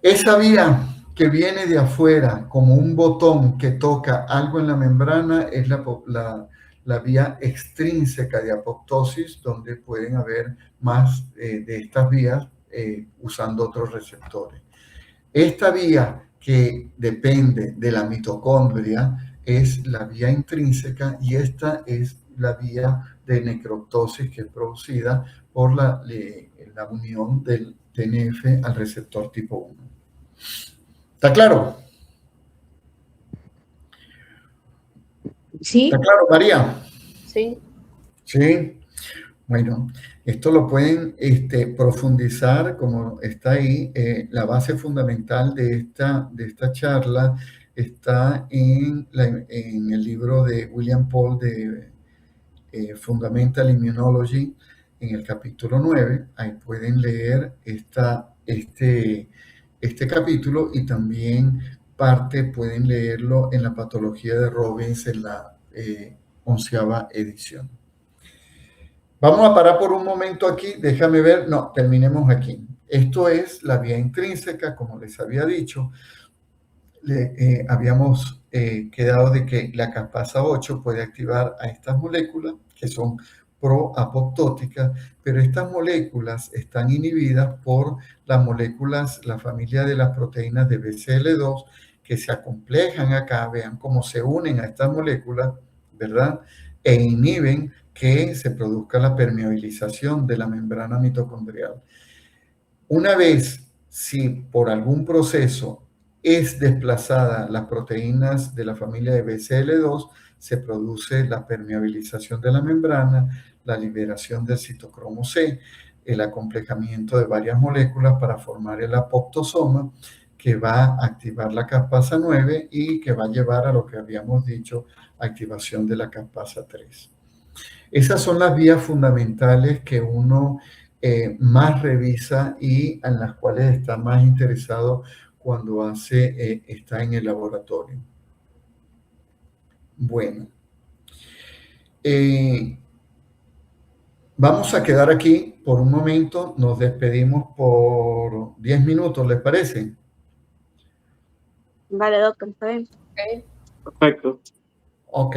Esa vía que viene de afuera como un botón que toca algo en la membrana es la vía extrínseca de apoptosis, donde pueden haber más de estas vías usando otros receptores. Esta vía que depende de la mitocondria es la vía intrínseca, y esta es la vía de necroptosis que es producida por la unión del TNF al receptor tipo 1. ¿Está claro? Sí. ¿Está claro, María? Sí. Sí. Bueno, esto lo pueden profundizar como está ahí. La base fundamental de esta charla está en el libro de William Paul de Fundamental Immunology, en el capítulo 9. Ahí pueden leer este capítulo, y también parte pueden leerlo en la patología de Robbins en la 11ª edición. Vamos a parar por un momento aquí, déjame ver, no, terminemos aquí. Esto es la vía intrínseca, como les había dicho. Habíamos quedado de que la caspasa 8 puede activar a estas moléculas que son proapoptóticas, pero estas moléculas están inhibidas por las moléculas, la familia de las proteínas de BCL2, que se acomplejan acá, vean cómo se unen a estas moléculas, ¿verdad? E inhiben que se produzca la permeabilización de la membrana mitocondrial. Una vez, si por algún proceso es desplazada las proteínas de la familia de BCL2, se produce la permeabilización de la membrana, la liberación del citocromo C. el acomplejamiento de varias moléculas para formar el apoptosoma, que va a activar la caspasa 9 y que va a llevar a lo que habíamos dicho, activación de la caspasa 3. Esas son las vías fundamentales que uno más revisa y en las cuales está más interesado cuando está en el laboratorio. Bueno, vamos a quedar aquí por un momento. Nos despedimos por 10 minutos, ¿les parece? Vale, doctor, está bien. Ok. Perfecto. Ok.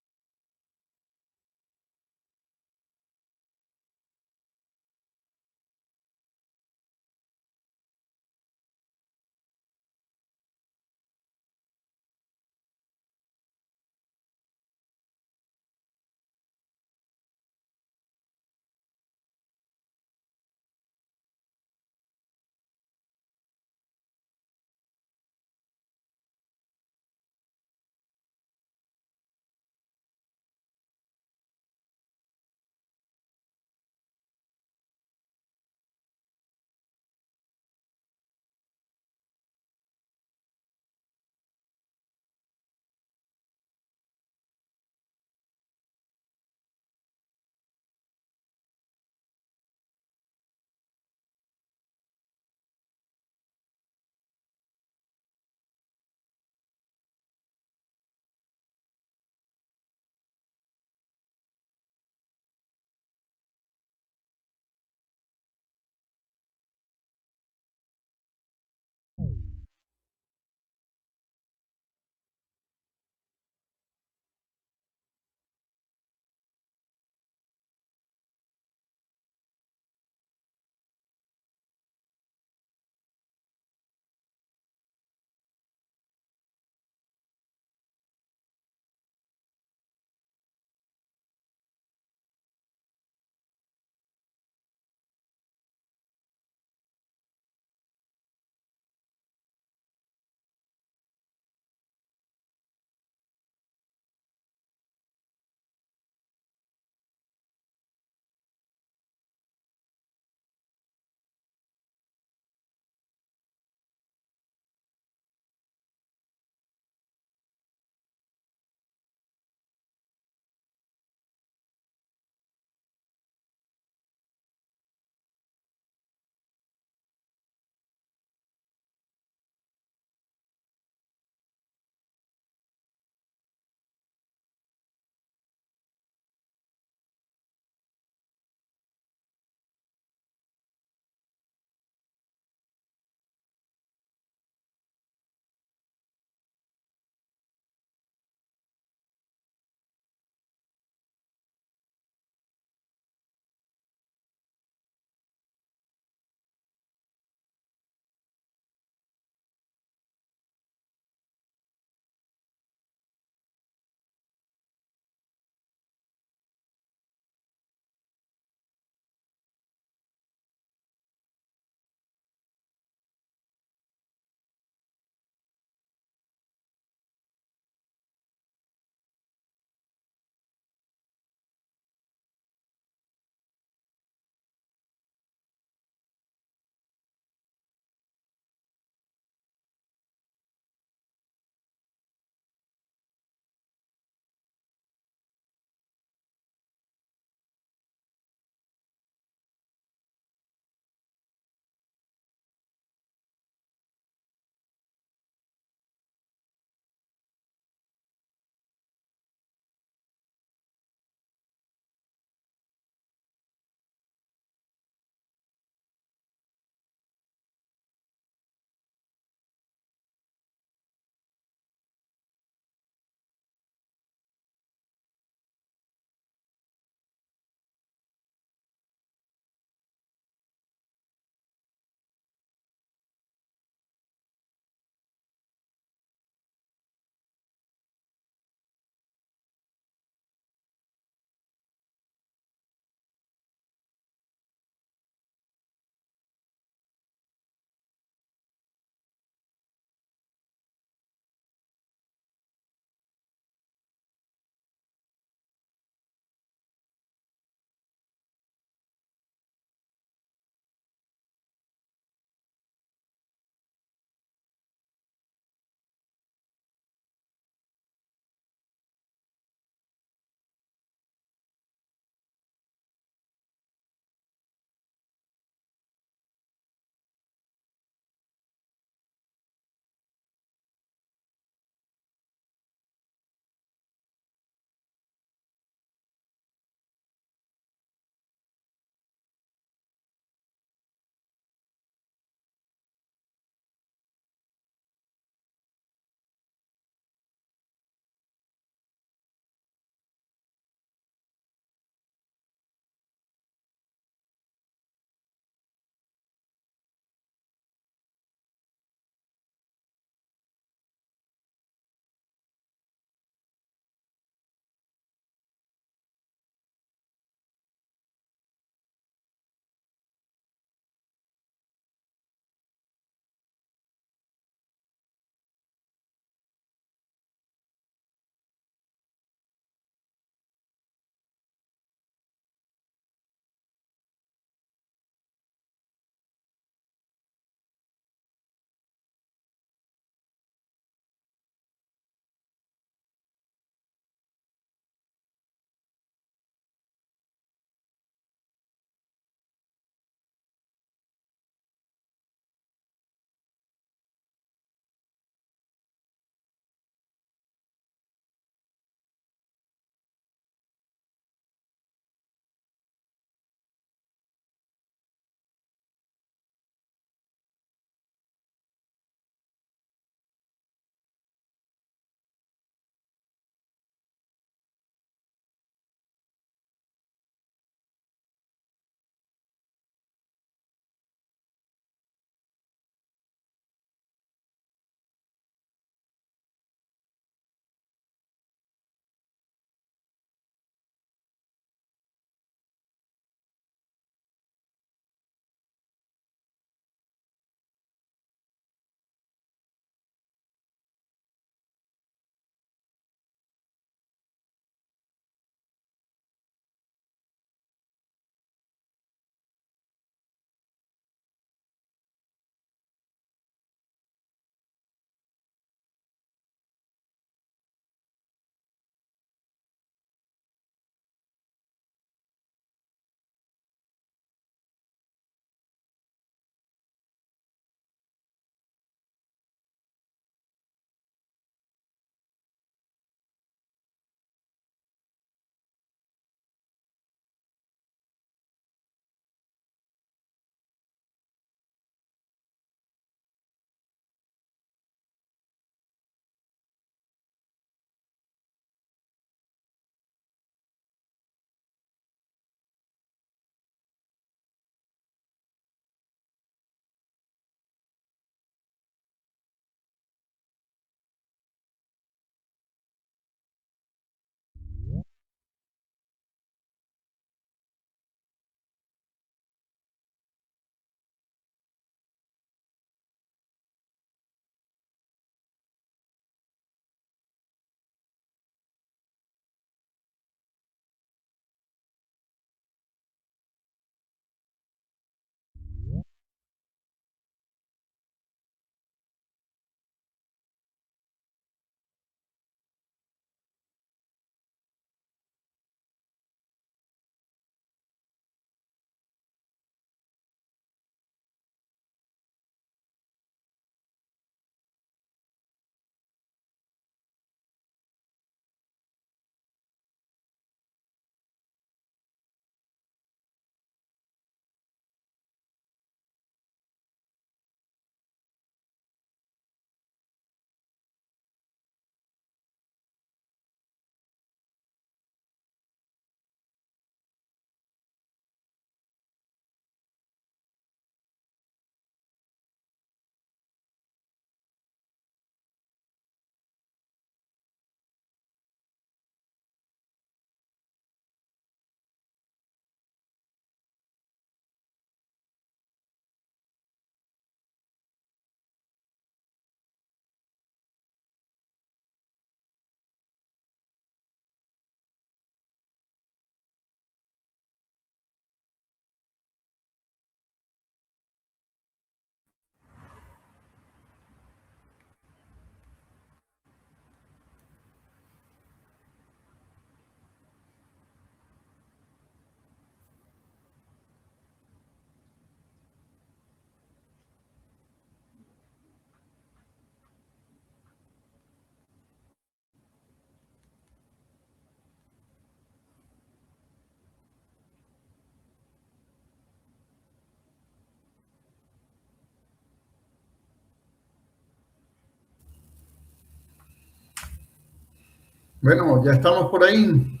Bueno, ya estamos por ahí.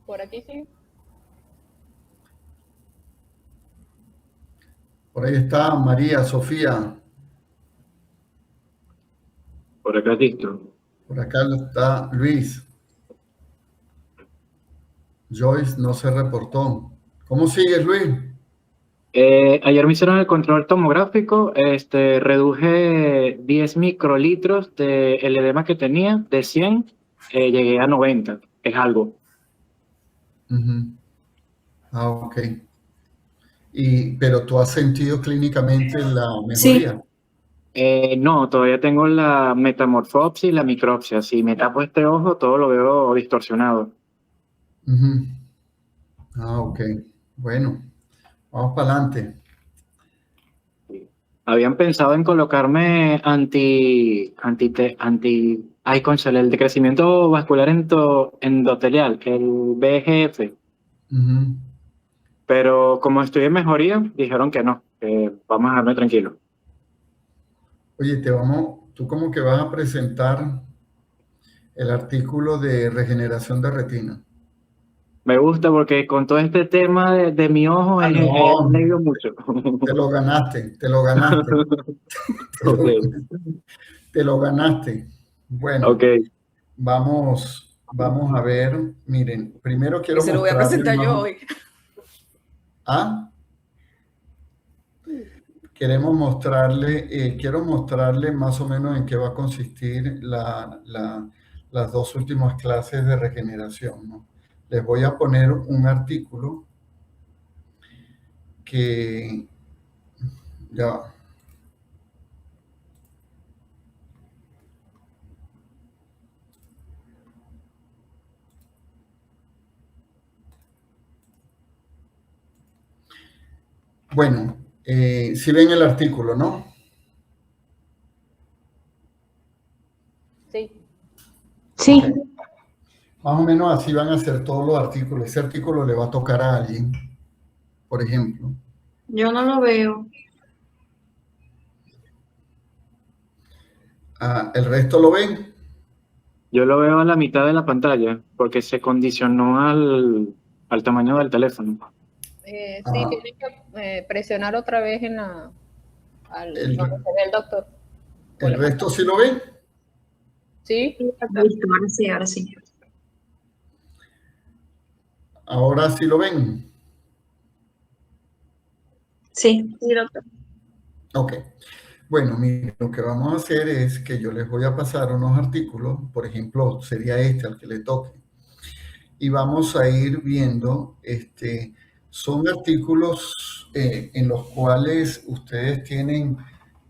Por aquí sí. Por ahí está María, Sofía. Por acá listo. Por acá está Luis. Joyce no se reportó. ¿Cómo sigues, Luis? Ayer me hicieron el control tomográfico, reduje 10 microlitros del edema que tenía, de 100, llegué a 90, es algo. Ujú. Ah, ok. Pero tú has sentido clínicamente la mejoría. No, todavía tengo la metamorfopsia y la micropsia. Si me tapo este ojo, todo lo veo distorsionado. Ujú. Ah, ok. Bueno, vamos para adelante. Habían pensado en colocarme ay, cónchale, el de crecimiento vascular endotelial, el VEGF. Ujú. Pero como estoy en mejoría, dijeron que no, que vamos a dejarme tranquilo. Oye, tú como que vas a presentar el artículo de regeneración de retina. Me gusta porque con todo este tema de mi ojo Ah, he no, leído mucho. te lo ganaste, te lo ganaste, Ok, te lo ganaste. Bueno, ok. vamos a ver. Miren, primero quiero Se lo voy a mostrarles presentar más. yo hoy. ¿Ah? Quiero mostrarle más o menos en qué va a consistir las dos últimas clases de regeneración, ¿no? Les voy a poner un artículo que ya va. Bueno, si ven el artículo, ¿no? Sí. Sí. Ok. Más o menos así van a ser todos los artículos. Ese artículo le va a tocar a alguien, por ejemplo. Yo no lo veo. ¿El resto lo ven? Yo lo veo a la mitad de la pantalla porque se condicionó al tamaño del teléfono. Sí, Ah, tienes que presionar otra vez en donde el, se ve el doctor. el resto sí lo ven. Sí. Listo, ahora sí, ahora sí. Ahora sí lo ven. Sí, sí, doctor. Ok. Bueno, mire, lo que vamos a hacer es que yo les voy a pasar unos artículos, por ejemplo, sería este al que le toque, y vamos a ir viendo, son artículos en los cuales ustedes tienen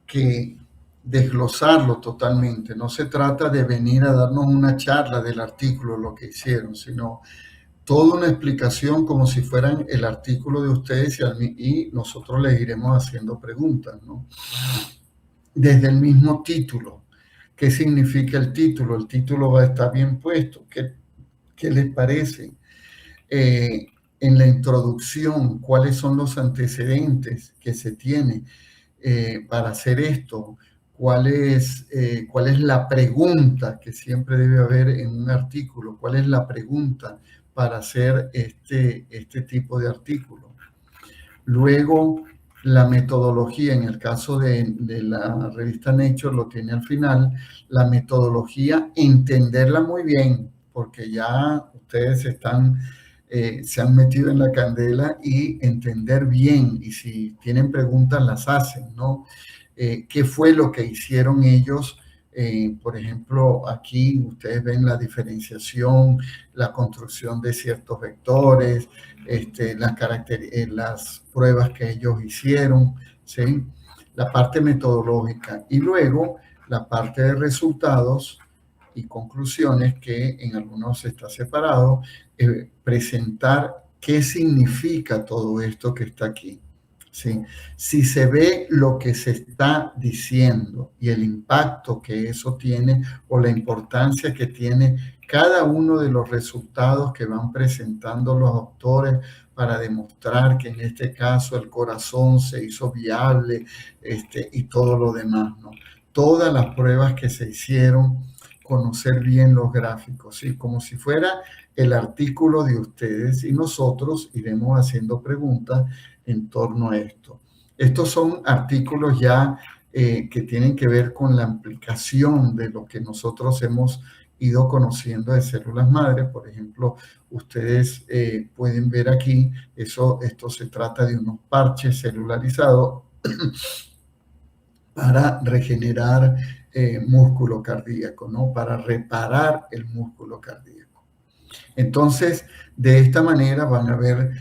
que desglosarlo totalmente. No se trata de venir a darnos una charla del artículo, lo que hicieron, sino toda una explicación como si fueran el artículo de ustedes y nosotros les iremos haciendo preguntas, ¿no? Desde el mismo título. ¿Qué significa el título? El título va a estar bien puesto. ¿Qué les parece? En la introducción, ¿cuáles son los antecedentes que se tiene para hacer esto? ¿Cuál es la pregunta que siempre debe haber en un artículo? ¿Cuál es la pregunta para hacer este tipo de artículo? Luego, la metodología, en el caso de la revista Nature, lo tiene al final, la metodología, entenderla muy bien, porque ya ustedes se han metido en la candela y entender bien, y si tienen preguntas las hacen, ¿no? ¿Qué fue lo que hicieron ellos? Por ejemplo, aquí ustedes ven la diferenciación, la construcción de ciertos vectores, las pruebas que ellos hicieron, ¿sí? La parte metodológica y luego la parte de resultados y conclusiones que en algunos está separado, presentar qué significa todo esto que está aquí. ¿Sí? Si se ve lo que se está diciendo y el impacto que eso tiene o la importancia que tiene cada uno de los resultados que van presentando los autores para demostrar que en este caso el corazón se hizo viable y todo lo demás, ¿no? todas las pruebas que se hicieron, conocer bien los gráficos, ¿sí? Como si fuera el artículo de ustedes y nosotros iremos haciendo preguntas en torno a esto. Estos son artículos ya que tienen que ver con la aplicación de lo que nosotros hemos ido conociendo de células madre. Por ejemplo, ustedes pueden ver aquí, esto se trata de unos parches celularizados para regenerar músculo cardíaco, ¿no? Para reparar el músculo cardíaco. Entonces, de esta manera van a ver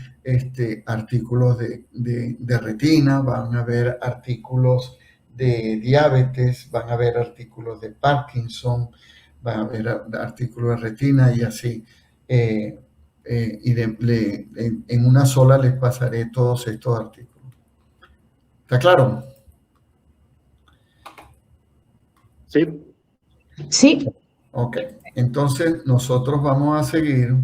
artículos de retina, van a ver artículos de diabetes, van a ver artículos de Parkinson, van a ver artículos de retina y así. Y en una sola les pasaré todos estos artículos. ¿Está claro? Sí. Sí. Ok, entonces nosotros vamos a seguir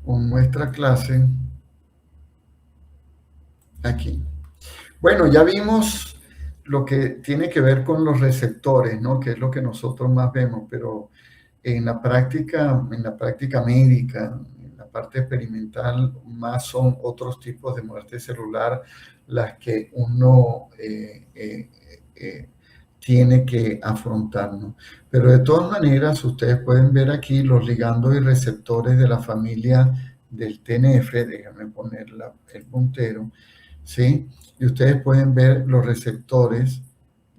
con nuestra clase aquí. Bueno, ya vimos lo que tiene que ver con los receptores, ¿no? Que es lo que nosotros más vemos, pero en la práctica médica, en la parte experimental, más son otros tipos de muerte celular las que uno tiene que afrontar, ¿no? Pero de todas maneras, ustedes pueden ver aquí los ligandos y receptores de la familia del TNF, déjame poner el puntero, ¿sí? Y ustedes pueden ver los receptores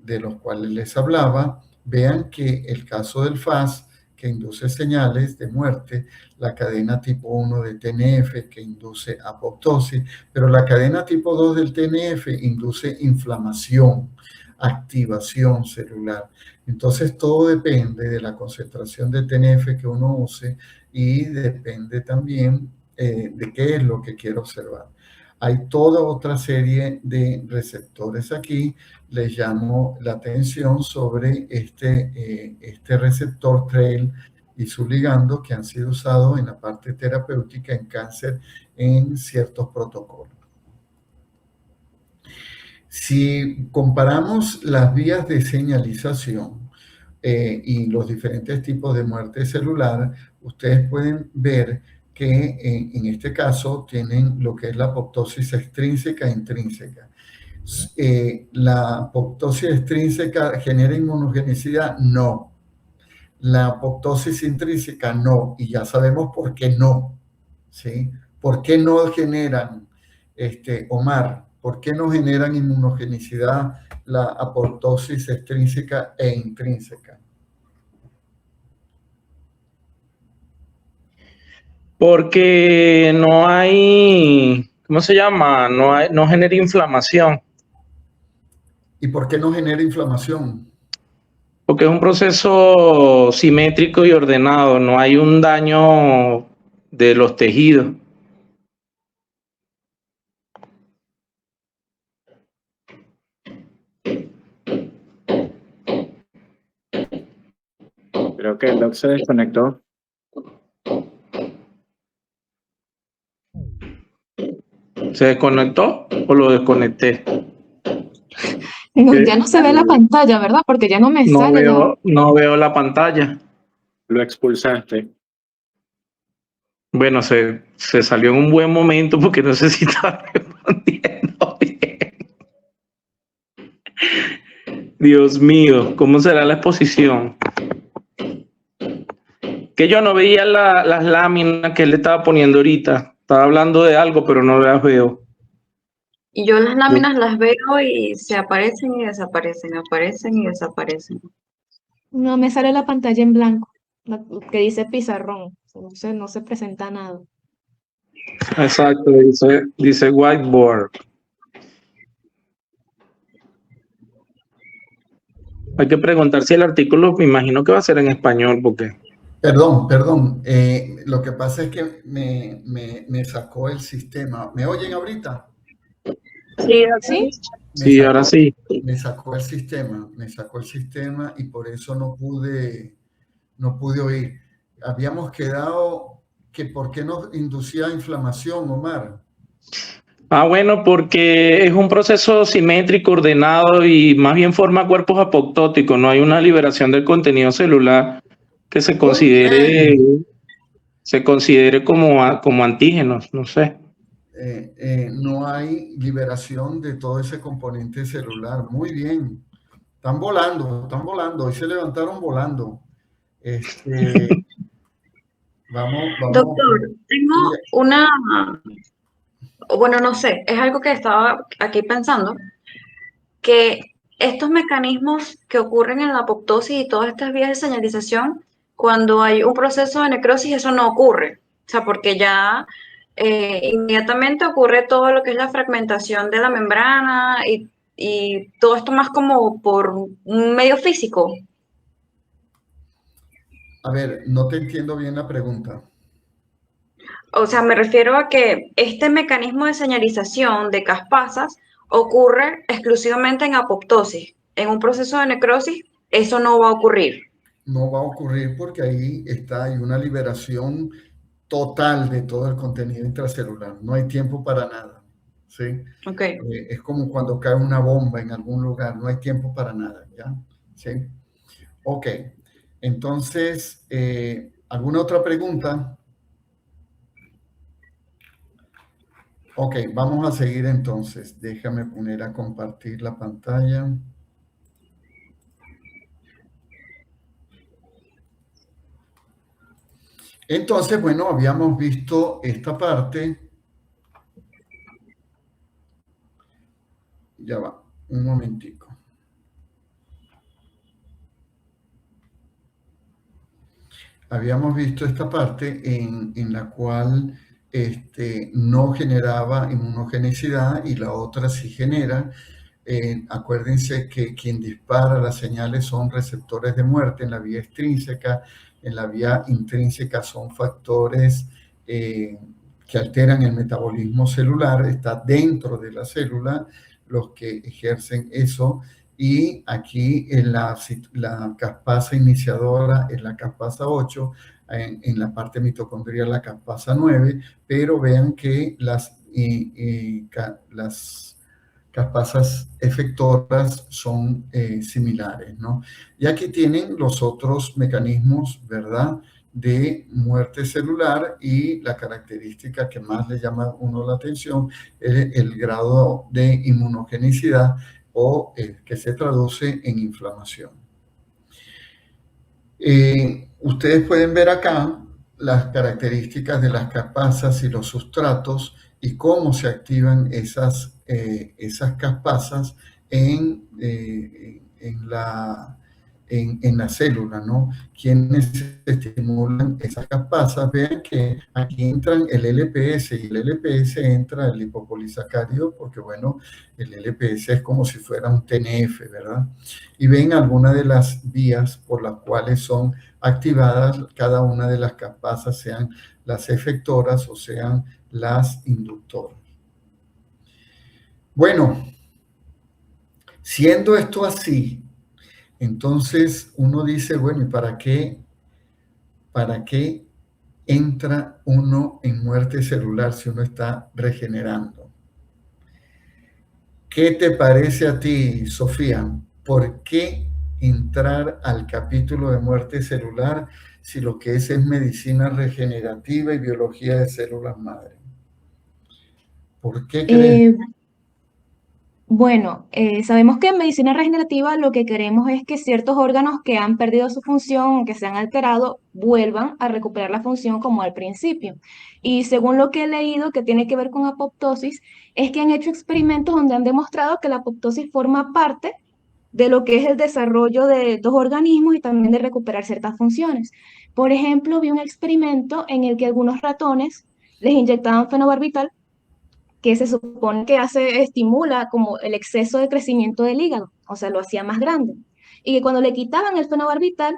de los cuales les hablaba. Vean que el caso del FAS, que induce señales de muerte, la cadena tipo 1 de TNF, que induce apoptosis, pero la cadena tipo 2 del TNF induce inflamación, activación celular. Entonces, todo depende de la concentración de TNF que uno use y depende también de qué es lo que quiero observar. Hay toda otra serie de receptores aquí. Les llamo la atención sobre este receptor TRAIL y su ligando que han sido usados en la parte terapéutica en cáncer en ciertos protocolos. Si comparamos las vías de señalización y los diferentes tipos de muerte celular, ustedes pueden ver que en este caso tienen lo que es la apoptosis extrínseca e intrínseca. ¿La apoptosis extrínseca genera inmunogenicidad? No. La apoptosis intrínseca no, y ya sabemos por qué no, ¿sí? ¿Por qué no generan, Omar? ¿Por qué no generan inmunogenicidad la apoptosis extrínseca e intrínseca? Porque no hay, ¿cómo se llama? No genera inflamación. ¿Y por qué no genera inflamación? Porque es un proceso simétrico y ordenado, no hay un daño de los tejidos. Creo que el doc se desconectó. ¿Se desconectó o lo desconecté? No, ya no se ve la pantalla, ¿verdad? Porque ya no me sale. No veo la pantalla. Lo expulsaste. Bueno, se salió en un buen momento porque no sé si está respondiendo bien. Dios mío, ¿cómo será la exposición? Que yo no veía las láminas que él le estaba poniendo ahorita. Estaba hablando de algo, pero no las veo. Y yo las láminas las veo y se aparecen y desaparecen, aparecen y desaparecen. No me sale la pantalla en blanco, que dice pizarrón. No se presenta nada. Exacto, dice whiteboard. Hay que preguntar si el artículo, me imagino que va a ser en español, porque... Perdón. Lo que pasa es que me sacó el sistema. ¿Me oyen ahorita? Sí, ¿Sí? Sí, ahora sí. Me sacó el sistema y por eso no pude oír. Habíamos quedado que por qué nos inducía inflamación, Omar. Bueno, porque es un proceso simétrico, ordenado y más bien forma cuerpos apoptóticos. No hay una liberación del contenido celular que se considere como antígenos, no sé. No hay liberación de todo ese componente celular. Muy bien. Están volando. Hoy se levantaron volando. Vamos. Doctor, tengo una, bueno, no sé, es algo que estaba aquí pensando, que estos mecanismos que ocurren en la apoptosis y todas estas vías de señalización, cuando hay un proceso de necrosis, eso no ocurre. O sea, porque ya inmediatamente ocurre todo lo que es la fragmentación de la membrana y todo esto más como por un medio físico. A ver, no te entiendo bien la pregunta. O sea, me refiero a que este mecanismo de señalización de caspasas ocurre exclusivamente en apoptosis. En un proceso de necrosis, eso no va a ocurrir. No va a ocurrir porque ahí hay una liberación total de todo el contenido intracelular. No hay tiempo para nada. ¿Sí? Okay. Es como cuando cae una bomba en algún lugar. No hay tiempo para nada. ¿Ya? ¿Sí? Ok. Entonces, ¿alguna otra pregunta? Ok, vamos a seguir entonces. Déjame poner a compartir la pantalla. Entonces, bueno, habíamos visto esta parte. Ya va, un momentico. Habíamos visto esta parte en la cual no generaba inmunogenicidad y la otra sí genera. Acuérdense que quien dispara las señales son receptores de muerte en la vía extrínseca. En la vía intrínseca son factores que alteran el metabolismo celular, está dentro de la célula los que ejercen eso. Y aquí en la caspasa iniciadora es la caspasa 8, en la parte mitocondrial la caspasa 9, pero vean que las caspasas efectoras son similares, ¿no? Y aquí tienen los otros mecanismos, ¿verdad?, de muerte celular, y la característica que más le llama a uno la atención es el grado de inmunogenicidad o que se traduce en inflamación. Ustedes pueden ver acá las características de las caspasas y los sustratos y cómo se activan esas caspasas en la célula, ¿no? Quienes estimulan esas caspasas, vean que aquí entran el LPS, y el LPS entra el lipopolisacárido porque, bueno, el LPS es como si fuera un TNF, ¿verdad? Y ven algunas de las vías por las cuales son activadas cada una de las caspasas, sean las efectoras o sean las inductoras. Bueno, siendo esto así, entonces uno dice, bueno, ¿y para qué entra uno en muerte celular si uno está regenerando? ¿Qué te parece a ti, Sofía? ¿Por qué entrar al capítulo de muerte celular si lo que es medicina regenerativa y biología de células madre? ¿Por qué crees? Bueno, sabemos que en medicina regenerativa lo que queremos es que ciertos órganos que han perdido su función o que se han alterado vuelvan a recuperar la función como al principio. Y según lo que he leído que tiene que ver con apoptosis, es que han hecho experimentos donde han demostrado que la apoptosis forma parte de lo que es el desarrollo de dos organismos y también de recuperar ciertas funciones. Por ejemplo, vi un experimento en el que algunos ratones les inyectaban fenobarbital, que se supone que estimula como el exceso de crecimiento del hígado, o sea, lo hacía más grande. Y que cuando le quitaban el fenobarbital,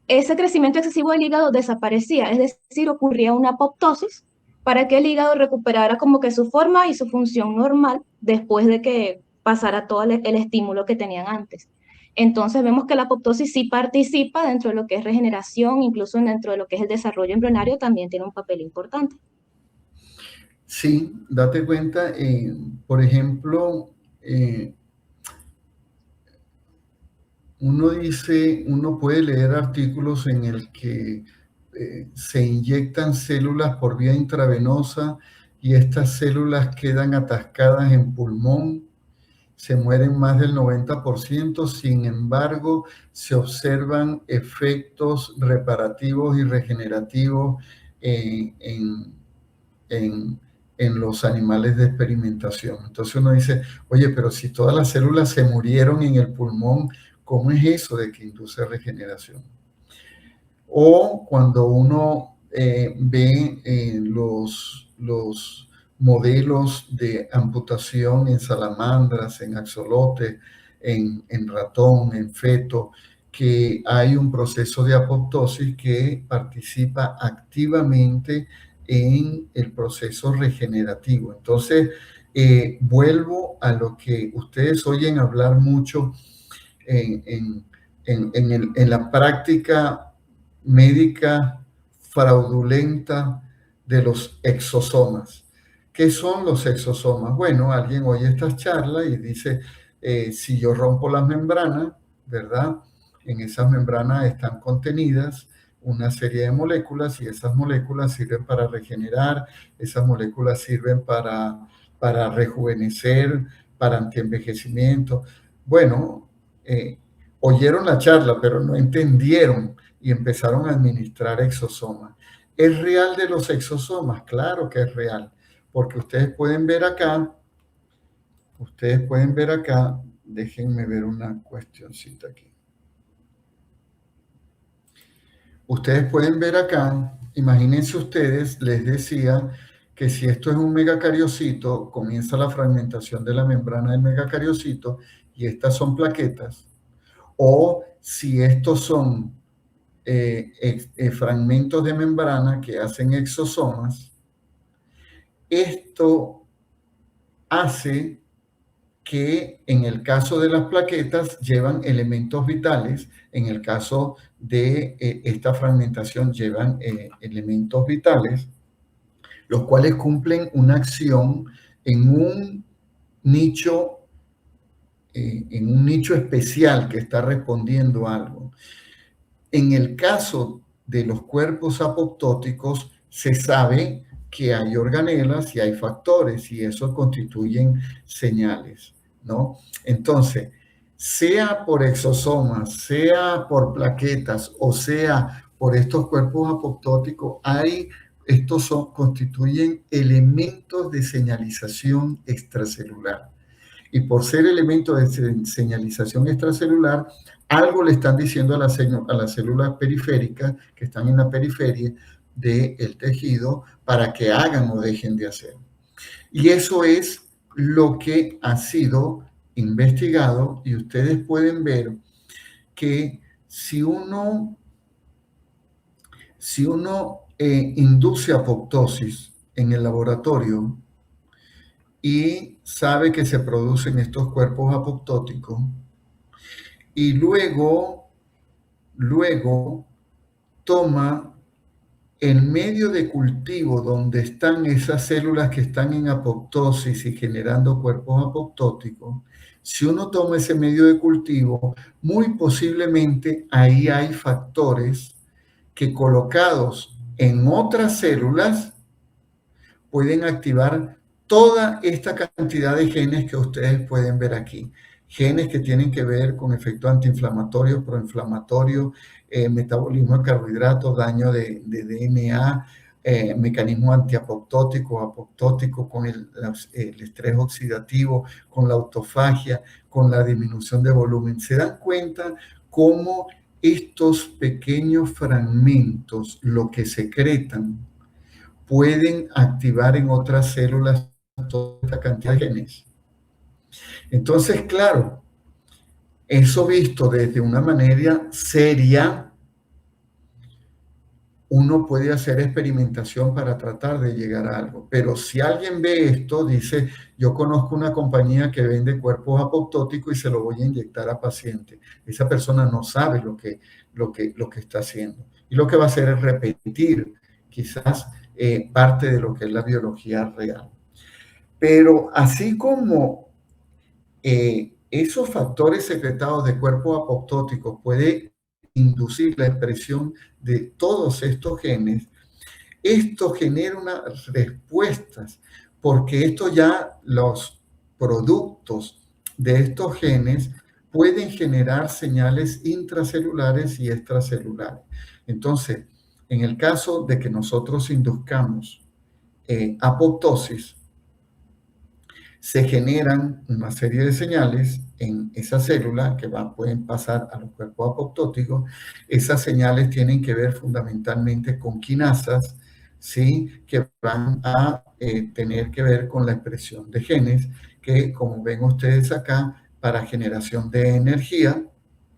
ese crecimiento excesivo del hígado desaparecía, es decir, ocurría una apoptosis para que el hígado recuperara como que su forma y su función normal después de que pasara todo el estímulo que tenían antes. Entonces vemos que la apoptosis sí participa dentro de lo que es regeneración, incluso dentro de lo que es el desarrollo embrionario también tiene un papel importante. Sí, Sí, date cuenta, por ejemplo, uno puede leer artículos en el que se inyectan células por vía intravenosa y estas células quedan atascadas en pulmón, se mueren más del 90%, sin embargo, se observan efectos reparativos y regenerativos en los animales de experimentación. Entonces uno dice, oye, pero si todas las células se murieron en el pulmón, ¿cómo es eso de que induce regeneración? O cuando uno ve los modelos de amputación en salamandras, en axolotes, en ratón, en feto, que hay un proceso de apoptosis que participa activamente en el proceso regenerativo. Entonces, vuelvo a lo que ustedes oyen hablar mucho en la práctica médica fraudulenta de los exosomas. ¿Qué son los exosomas? Bueno, alguien oye estas charlas y dice, si yo rompo las membranas, ¿verdad? En esas membranas están contenidas una serie de moléculas y esas moléculas sirven para regenerar, esas moléculas sirven para rejuvenecer, para antienvejecimiento. Bueno, oyeron la charla, pero no entendieron y empezaron a administrar exosomas. ¿Es real de los exosomas? Claro que es real, porque ustedes pueden ver acá, déjenme ver una cuestioncita aquí. Ustedes pueden ver acá, imagínense ustedes, les decía que si esto es un megacariocito, comienza la fragmentación de la membrana del megacariocito y estas son plaquetas, o si estos son fragmentos de membrana que hacen exosomas, esto hace que en el caso de las plaquetas llevan elementos vitales, en el caso de esta fragmentación llevan elementos vitales, los cuales cumplen una acción en un nicho especial que está respondiendo a algo. En el caso de los cuerpos apoptóticos, se sabe que hay organelas y hay factores y eso constituyen señales, ¿no? Entonces, sea por exosomas, sea por plaquetas o sea por estos cuerpos apoptóticos, constituyen elementos de señalización extracelular. Y por ser elementos de señalización extracelular, algo le están diciendo a las células periféricas que están en la periferia del tejido para que hagan o dejen de hacer. Y eso es lo que ha sido investigado y ustedes pueden ver que si uno induce apoptosis en el laboratorio y sabe que se producen estos cuerpos apoptóticos y luego toma el medio de cultivo donde están esas células que están en apoptosis y generando cuerpos apoptóticos, si uno toma ese medio de cultivo, muy posiblemente ahí hay factores que colocados en otras células pueden activar toda esta cantidad de genes que ustedes pueden ver aquí. Genes que tienen que ver con efectos antiinflamatorios, proinflamatorios, metabolismo de carbohidratos, daño de DNA, mecanismos antiapoptóticos, apoptóticos, con el estrés oxidativo, con la autofagia, con la disminución de volumen. ¿Se dan cuenta cómo estos pequeños fragmentos, lo que secretan, pueden activar en otras células toda esta cantidad de genes? Entonces, claro, eso visto desde una manera seria, uno puede hacer experimentación para tratar de llegar a algo. Pero si alguien ve esto, dice, yo conozco una compañía que vende cuerpos apoptóticos y se lo voy a inyectar a pacientes. Esa persona no sabe lo que está haciendo. Y lo que va a hacer es repetir quizás parte de lo que es la biología real. Pero así como esos factores secretados de cuerpos apoptóticos pueden inducir la expresión de todos estos genes, esto genera unas respuestas, porque esto ya los productos de estos genes pueden generar señales intracelulares y extracelulares. Entonces, en el caso de que nosotros induzcamos apoptosis, se generan una serie de señales en esa célula que pueden pasar a los cuerpos apoptóticos. Esas señales tienen que ver fundamentalmente con quinasas, ¿sí? Que van a tener que ver con la expresión de genes, que como ven ustedes acá, para generación de energía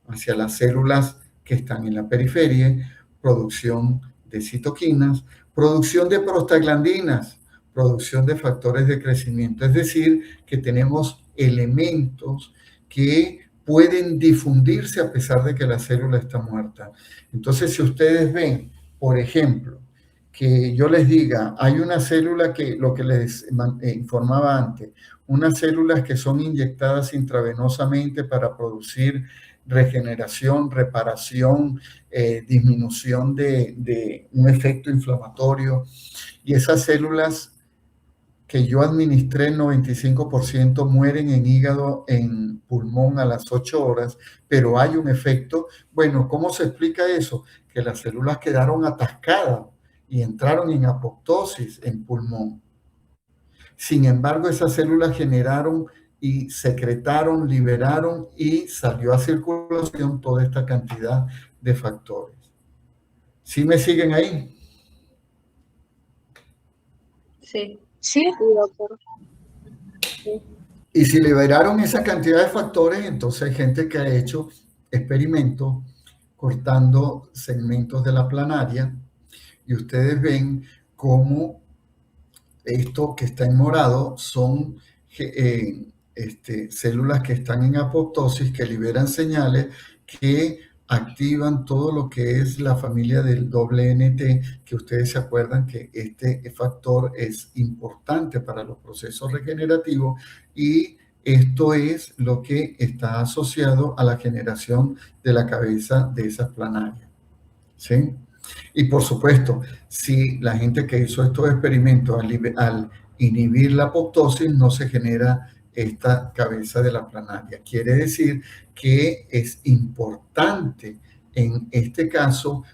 hacia las células que están en la periferia, producción de citoquinas, producción de prostaglandinas, producción de factores de crecimiento. Es decir, que tenemos elementos que pueden difundirse a pesar de que la célula está muerta. Entonces, si ustedes ven, por ejemplo, que yo les diga, hay una célula que, lo que les informaba antes, unas células que son inyectadas intravenosamente para producir regeneración, reparación, disminución de un efecto inflamatorio, y esas células que yo administré, el 95% mueren en hígado, en pulmón a las 8 horas, pero hay un efecto. Bueno, ¿cómo se explica eso? Que las células quedaron atascadas y entraron en apoptosis en pulmón. Sin embargo, esas células generaron y secretaron, liberaron y salió a circulación toda esta cantidad de factores. ¿Sí me siguen ahí? Sí. Sí, doctor. Y si liberaron esa cantidad de factores, entonces hay gente que ha hecho experimentos cortando segmentos de la planaria y ustedes ven cómo esto que está en morado son células que están en apoptosis, que liberan señales que activan todo lo que es la familia del WNT, que ustedes se acuerdan que este factor es importante para los procesos regenerativos, y esto es lo que está asociado a la generación de la cabeza de esas planarias, ¿sí? Y por supuesto, si la gente que hizo estos experimentos al inhibir la apoptosis no se genera esta cabeza de la planaria. Quiere decir que es importante en este caso,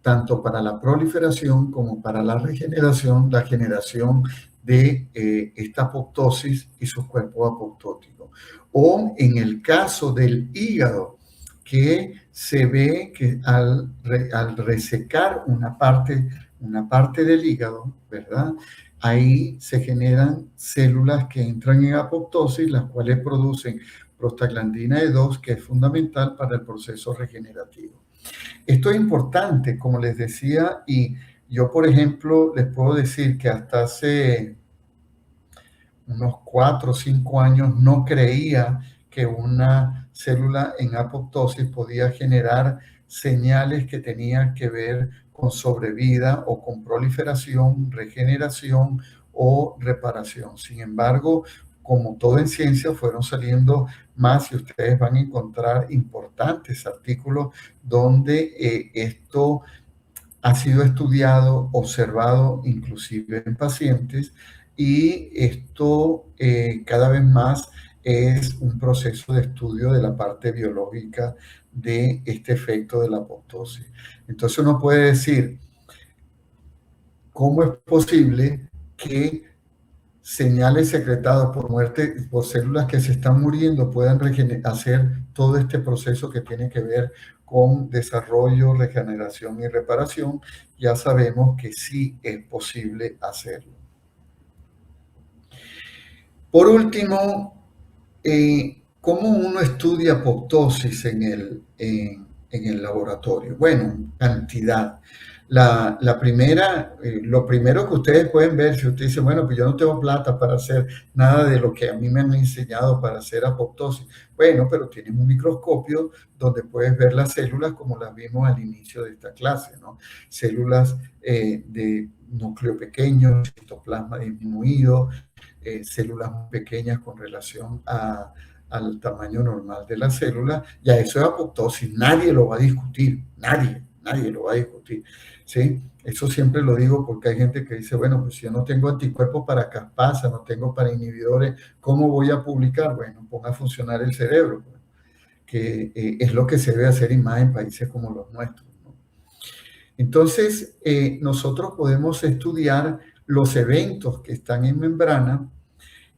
tanto para la proliferación como para la regeneración, la generación de esta apoptosis y sus cuerpos apoptóticos. O en el caso del hígado, que se ve que al resecar una parte del hígado, ¿verdad? Ahí se generan células que entran en apoptosis, las cuales producen prostaglandina E2, que es fundamental para el proceso regenerativo. Esto es importante, como les decía, y yo, por ejemplo, les puedo decir que hasta hace unos 4 o 5 años no creía que una célula en apoptosis podía generar señales que tenían que ver con sobrevida o con proliferación, regeneración o reparación. Sin embargo, como todo en ciencia, fueron saliendo más y ustedes van a encontrar importantes artículos donde esto ha sido estudiado, observado inclusive en pacientes, y esto cada vez más es un proceso de estudio de la parte biológica de este efecto de la apoptosis. Entonces uno puede decir, ¿cómo es posible que señales secretadas por muerte, por células que se están muriendo, puedan hacer todo este proceso que tiene que ver con desarrollo, regeneración y reparación? Ya sabemos que sí es posible hacerlo. Por último, ¿cómo uno estudia apoptosis en el laboratorio? Bueno, cantidad. La primera, lo primero que ustedes pueden ver, si usted dice, bueno, pues yo no tengo plata para hacer nada de lo que a mí me han enseñado para hacer apoptosis. Bueno, pero tienes un microscopio donde puedes ver las células como las vimos al inicio de esta clase, ¿no? Células de núcleo pequeño, citoplasma disminuido, células muy pequeñas con relación al tamaño normal de la célula, ya eso es apoptosis, nadie lo va a discutir, nadie lo va a discutir, ¿sí? Eso siempre lo digo porque hay gente que dice, bueno, pues si yo no tengo anticuerpos para caspasa, no tengo para inhibidores, ¿cómo voy a publicar? Bueno, ponga a funcionar el cerebro, pues, que es lo que se debe hacer y más en países como los nuestros, ¿no? Entonces, nosotros podemos estudiar los eventos que están en membrana.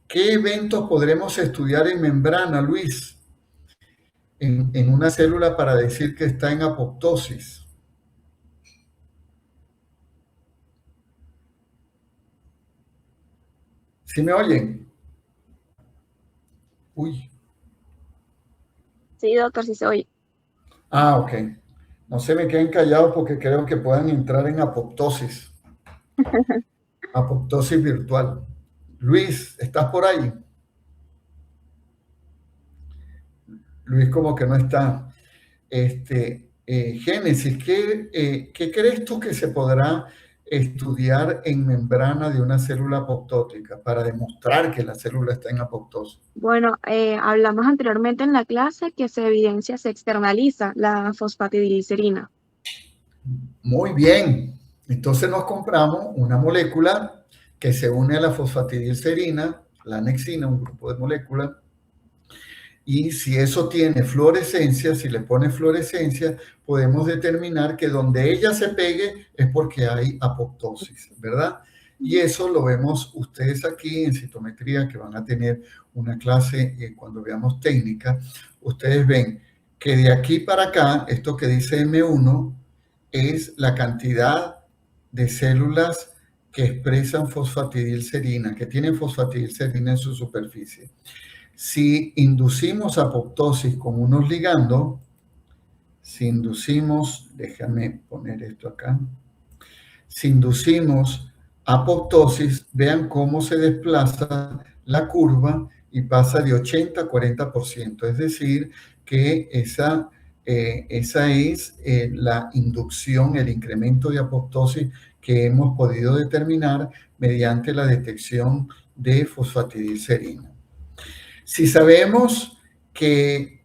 ¿Qué eventos podremos estudiar en membrana, Luis? En una célula para decir que está en apoptosis. ¿Sí me oyen? Uy. Sí, doctor, sí se oye. Ah, ok. No se me queden callados porque creo que puedan entrar en apoptosis. Apoptosis virtual. Luis, ¿estás por ahí? Luis como que no está. Génesis, ¿qué crees tú que se podrá estudiar en membrana de una célula apoptótica para demostrar que la célula está en apoptosis? Bueno, hablamos anteriormente en la clase que se evidencia, se externaliza la fosfatidilcerina. Muy bien. Entonces nos compramos una molécula que se une a la fosfatidilcerina, la anexina, un grupo de moléculas, y si eso tiene fluorescencia, si le pone fluorescencia, podemos determinar que donde ella se pegue es porque hay apoptosis, ¿verdad? Y eso lo vemos ustedes aquí en citometría, que van a tener una clase cuando veamos técnica. Ustedes ven que de aquí para acá, esto que dice M1, es la cantidad de células que expresan fosfatidilcerina, que tienen fosfatidilcerina en su superficie. Si inducimos apoptosis con unos ligandos, si inducimos, déjame poner esto acá, si inducimos apoptosis, vean cómo se desplaza la curva y pasa de 80 a 40%, es decir, que esa es la inducción, el incremento de apoptosis que hemos podido determinar mediante la detección de fosfatidilcerina. Si sabemos que,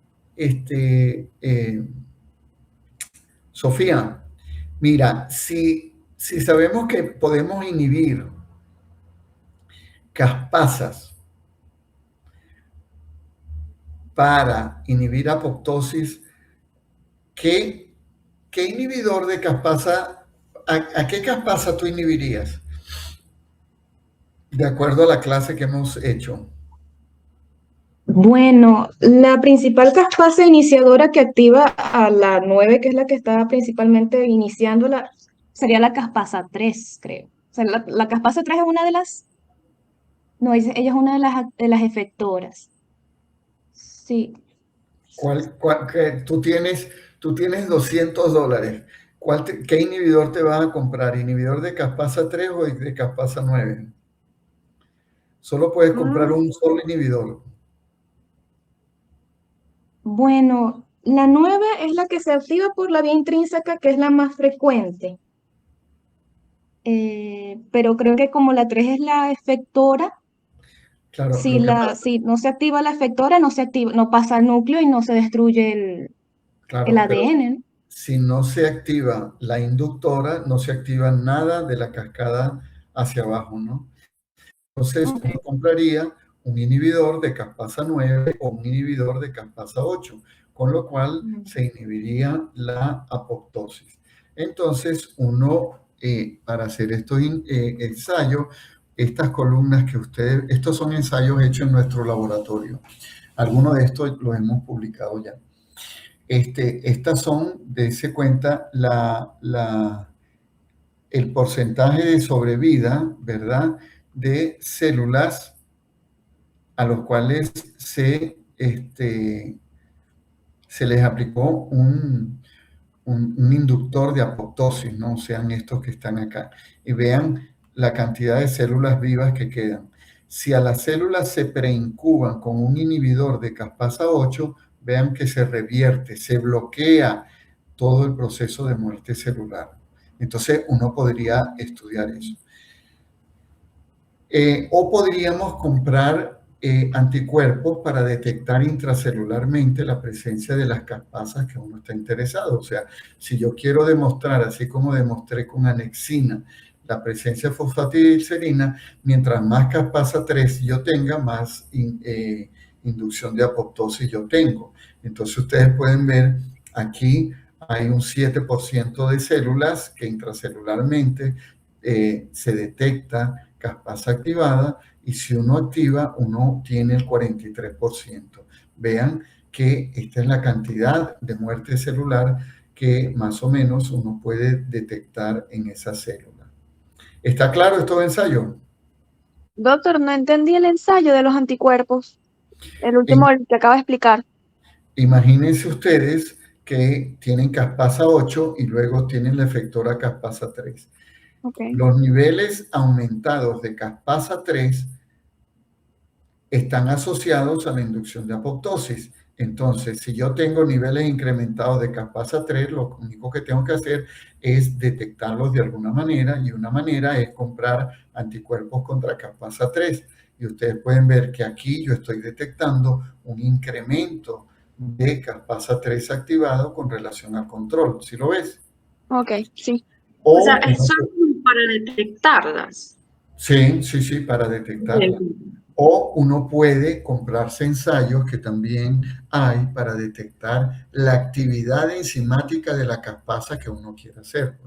Sofía, mira, si sabemos que podemos inhibir caspasas para inhibir apoptosis, ¿qué inhibidor de caspasa, a qué caspasa tú inhibirías? De acuerdo a la clase que hemos hecho. Bueno, la principal caspasa iniciadora que activa a la 9, que es la que está principalmente iniciándola, sería la caspasa 3, creo. O sea, la caspasa 3 es una de las... No, ella es una de las efectoras. Sí. Tú tienes $200. ¿Qué inhibidor te vas a comprar? ¿Inhibidor de caspasa 3 o de caspasa 9? Solo puedes comprar un solo inhibidor. Bueno, la 9 es la que se activa por la vía intrínseca, que es la más frecuente. Pero creo que como la 3 es la efectora, claro, si no se activa la efectora, no pasa al núcleo y no se destruye el ADN, ¿no? Si no se activa la inductora, no se activa nada de la cascada hacia abajo, ¿no? Entonces, uno compraría un inhibidor de caspasa 9 o un inhibidor de caspasa 8, con lo cual se inhibiría la apoptosis. Entonces, uno, para hacer estos ensayos, estas columnas que estos son ensayos hechos en nuestro laboratorio. Algunos de estos los hemos publicado ya. Estas son, dése cuenta, el porcentaje de sobrevida, ¿verdad?, de células a los cuales se les aplicó un inductor de apoptosis, ¿no? Sean estos que están acá. Y vean la cantidad de células vivas que quedan. Si a las células se preincuban con un inhibidor de caspasa 8, vean que se revierte, se bloquea todo el proceso de muerte celular. Entonces, uno podría estudiar eso. O podríamos comprar anticuerpos para detectar intracelularmente la presencia de las caspasas que uno está interesado. O sea, si yo quiero demostrar, así como demostré con anexina, la presencia de fosfatidilcerina, mientras más caspasa 3 yo tenga, más inducción de apoptosis yo tengo. Entonces ustedes pueden ver aquí hay un 7% de células que intracelularmente se detecta caspasa activada, y si uno activa, uno tiene el 43%. Vean que esta es la cantidad de muerte celular que más o menos uno puede detectar en esa célula. ¿Está claro estos ensayos? Doctor, no entendí el ensayo de los anticuerpos, el último el que acaba de explicar. Imagínense ustedes que tienen caspasa 8 y luego tienen la efectora caspasa 3. Okay. Los niveles aumentados de caspasa 3 están asociados a la inducción de apoptosis. Entonces, si yo tengo niveles incrementados de caspasa 3, lo único que tengo que hacer es detectarlos de alguna manera, y una manera es comprar anticuerpos contra caspasa 3. Y ustedes pueden ver que aquí yo estoy detectando un incremento de caspasa 3 activado con relación al control. ¿Sí lo ves? Ok, sí. O sea, es solo para detectarlas. Sí, para detectarlas. O uno puede comprarse ensayos que también hay para detectar la actividad enzimática de la caspasa que uno quiere hacer.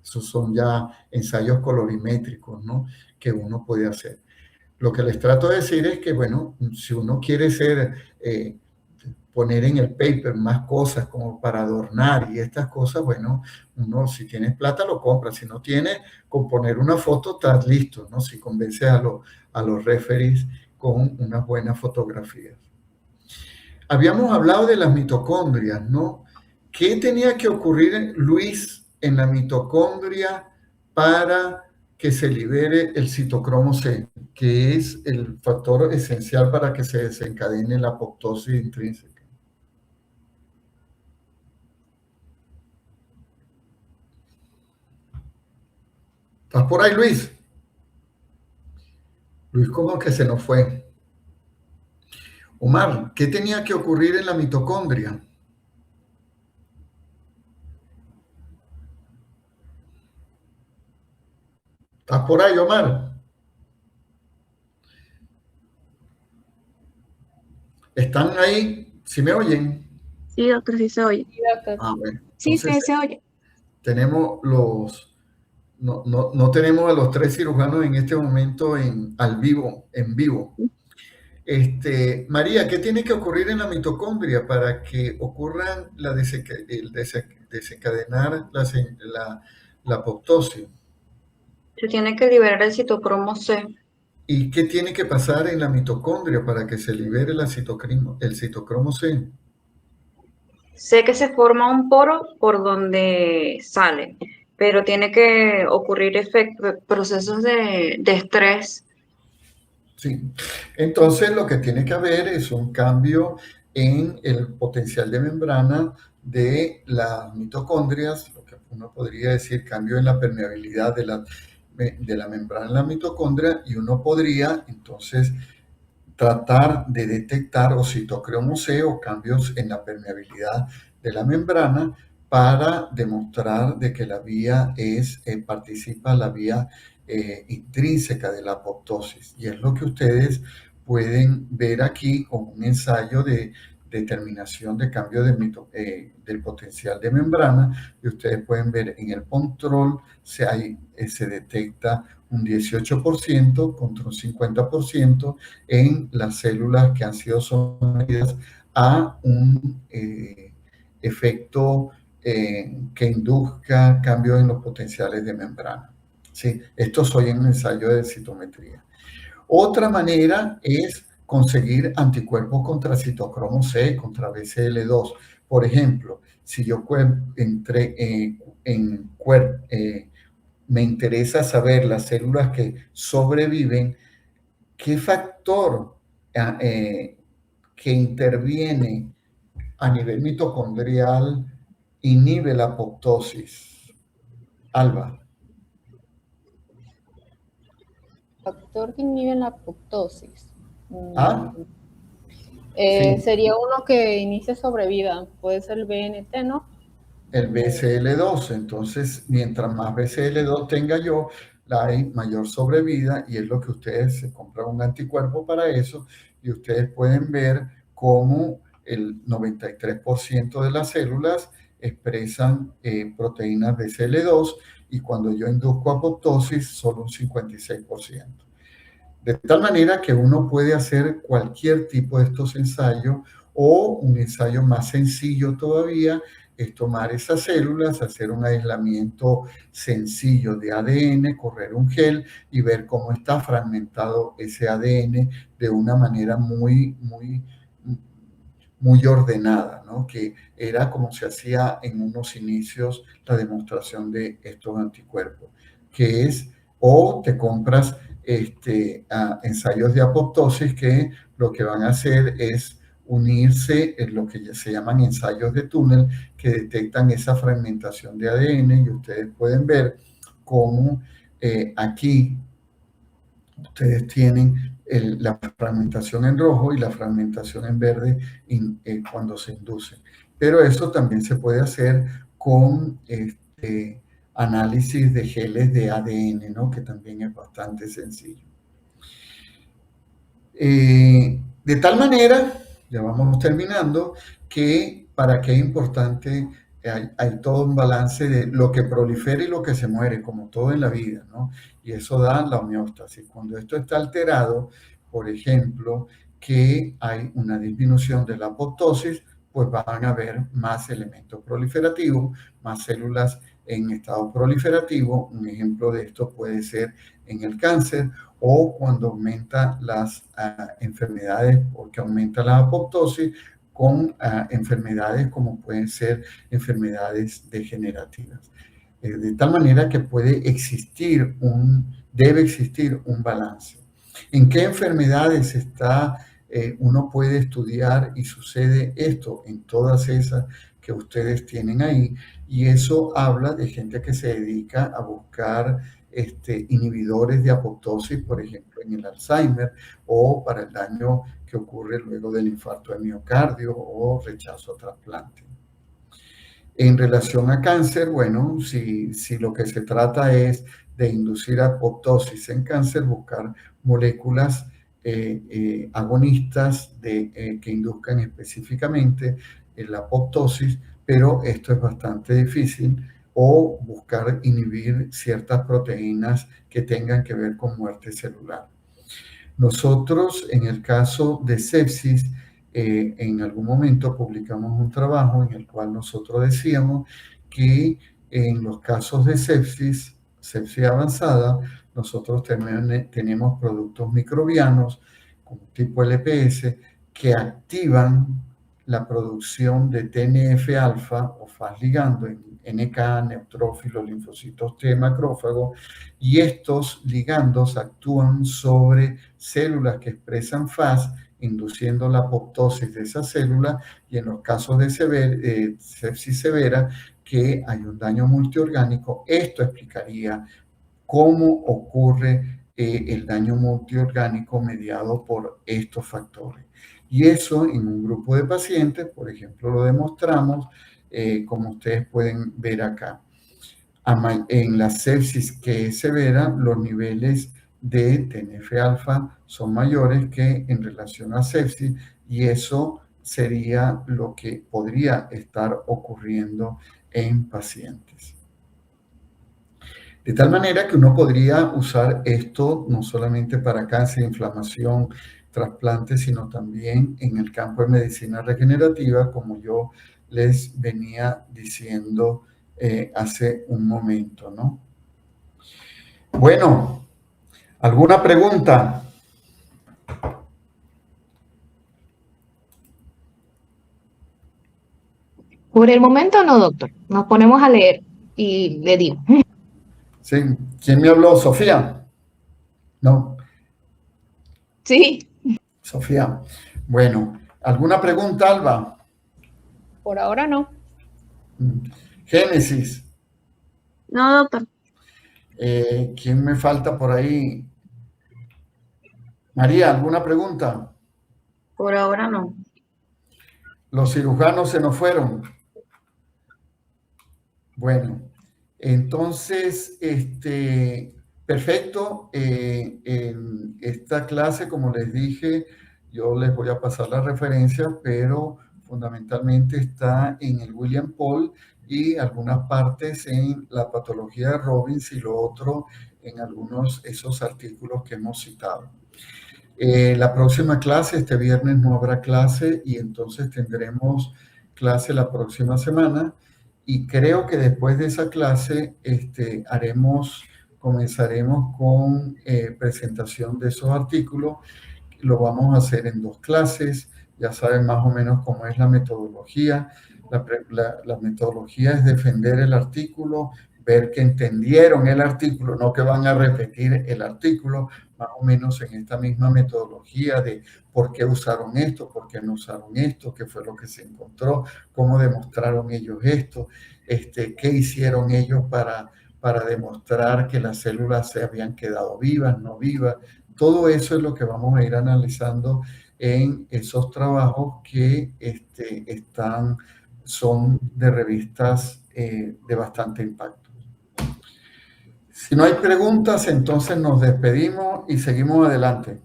Esos son ya ensayos colorimétricos, ¿no?, que uno puede hacer. Lo que les trato de decir es que, bueno, si uno quiere poner en el paper más cosas como para adornar y estas cosas, bueno, uno, si tienes plata lo compra, si no tienes, con poner una foto estás listo, ¿no? Si convences a los referees con unas buenas fotografías. Habíamos hablado de las mitocondrias, ¿no? ¿Qué tenía que ocurrir, Luis, en la mitocondria para que se libere el citocromo C, que es el factor esencial para que se desencadene la apoptosis intrínseca? ¿Estás por ahí, Luis? Luis como que se nos fue. Omar, ¿qué tenía que ocurrir en la mitocondria? ¿Estás por ahí, Omar? ¿Están ahí? ¿Sí me oyen? Sí, doctor, sí se oye. Bueno. Sí, Entonces, se oye. tenemos no tenemos a los 3 cirujanos en este momento en vivo. María, ¿qué tiene que ocurrir en la mitocondria para que ocurra el desencadenar la apoptosis? Se tiene que liberar el citocromo C. ¿Y qué tiene que pasar en la mitocondria para que se libere el citocromo C? Sé que se forma un poro por donde sale, pero tiene que ocurrir procesos de estrés. Sí. Entonces lo que tiene que haber es un cambio en el potencial de membrana de las mitocondrias, lo que uno podría decir cambio en la permeabilidad de la membrana de la mitocondria, y uno podría entonces tratar de detectar o citocromo C o cambios en la permeabilidad de la membrana para demostrar de que la vía participa la vía intrínseca de la apoptosis. Y es lo que ustedes pueden ver aquí con un ensayo de determinación de cambio del potencial de membrana, y ustedes pueden ver en el control se detecta un 18% contra un 50% en las células que han sido sometidas a un efecto que induzca cambios en los potenciales de membrana. ¿Sí? Esto soy en un ensayo de citometría. Otra manera es conseguir anticuerpos contra citocromo C, contra BCL2. Por ejemplo, si yo me interesa saber las células que sobreviven, ¿qué factor que interviene a nivel mitocondrial inhibe la apoptosis? Alba. factor que inhibe la apoptosis. ¿Ah? Sí. Sería uno que inicia sobrevida, puede ser el BNT, ¿no? El BCL2, entonces mientras más BCL2 tenga yo, hay mayor sobrevida y es lo que ustedes se compran un anticuerpo para eso y ustedes pueden ver cómo el 93% de las células expresan proteínas BCL2 y cuando yo induzco apoptosis solo un 56%. De tal manera que uno puede hacer cualquier tipo de estos ensayos o un ensayo más sencillo todavía es tomar esas células, hacer un aislamiento sencillo de ADN, correr un gel y ver cómo está fragmentado ese ADN de una manera muy ordenada, ¿no? Que era como se hacía en unos inicios la demostración de estos anticuerpos, que es, o te compras ensayos de apoptosis que lo que van a hacer es unirse en lo que se llaman ensayos de túnel que detectan esa fragmentación de ADN y ustedes pueden ver cómo aquí ustedes tienen la fragmentación en rojo y la fragmentación en verde cuando se induce. Pero eso también se puede hacer con análisis de geles de ADN, ¿no? Que también es bastante sencillo. De tal manera, ya vamos terminando, que para qué es importante, hay todo un balance de lo que prolifera y lo que se muere, como todo en la vida, ¿no? Y eso da la homeostasis. Cuando esto está alterado, por ejemplo, que hay una disminución de la apoptosis, pues van a haber más elementos proliferativos, más células en estado proliferativo. Un ejemplo de esto puede ser en el cáncer o cuando aumenta las enfermedades, porque aumenta la apoptosis con enfermedades como pueden ser enfermedades degenerativas. De tal manera que debe existir un balance. ¿En qué enfermedades uno puede estudiar y sucede esto? En todas esas que ustedes tienen ahí, y eso habla de gente que se dedica a buscar inhibidores de apoptosis, por ejemplo, en el Alzheimer o para el daño que ocurre luego del infarto de miocardio o rechazo a trasplante. En relación a cáncer, bueno, si lo que se trata es de inducir apoptosis en cáncer, buscar moléculas agonistas que induzcan específicamente la apoptosis, pero esto es bastante difícil, o buscar inhibir ciertas proteínas que tengan que ver con muerte celular. Nosotros, en el caso de sepsis, en algún momento publicamos un trabajo en el cual nosotros decíamos que en los casos de sepsis avanzada, nosotros tenemos productos microbianos como tipo LPS que activan la producción de TNF-alfa o Fas ligando en NK, neutrófilos, linfocitos T, macrófagos, y estos ligandos actúan sobre células que expresan Fas, induciendo la apoptosis de esas células, y en los casos de sepsis severa, que hay un daño multiorgánico, esto explicaría cómo ocurre el daño multiorgánico mediado por estos factores. Y eso en un grupo de pacientes, por ejemplo, lo demostramos, como ustedes pueden ver acá. En la sepsis que es severa, los niveles de TNF-alfa son mayores que en relación a sepsis, y eso sería lo que podría estar ocurriendo en pacientes. De tal manera que uno podría usar esto no solamente para cáncer, inflamación, trasplante, sino también en el campo de medicina regenerativa, como yo les venía diciendo hace un momento, ¿no? Bueno, ¿alguna pregunta? Por el momento no, doctor. Nos ponemos a leer y le digo. Sí. ¿Quién me habló? ¿Sofía? No. Sí. Sofía. Bueno, ¿alguna pregunta, Alba? Por ahora no. Génesis. No, doctor. ¿Quién me falta por ahí? María, ¿alguna pregunta? Por ahora no. Los cirujanos se nos fueron. Bueno, entonces, perfecto. En esta clase, como les dije, yo les voy a pasar la referencia, pero fundamentalmente está en el William Paul y algunas partes en la patología de Robbins y lo otro en algunos esos artículos que hemos citado. La próxima clase, este viernes no habrá clase y entonces tendremos clase la próxima semana. Y creo que después de esa clase comenzaremos con presentación de esos artículos. Lo vamos a hacer en 2 clases. Ya saben más o menos cómo es la metodología. La metodología es defender el artículo, ver que entendieron el artículo, no que van a repetir el artículo, más o menos en esta misma metodología de por qué usaron esto, por qué no usaron esto, qué fue lo que se encontró, cómo demostraron ellos esto, qué hicieron ellos para demostrar que las células se habían quedado vivas, no vivas. Todo eso es lo que vamos a ir analizando en esos trabajos que son de revistas de bastante impacto. Si no hay preguntas, entonces nos despedimos y seguimos adelante.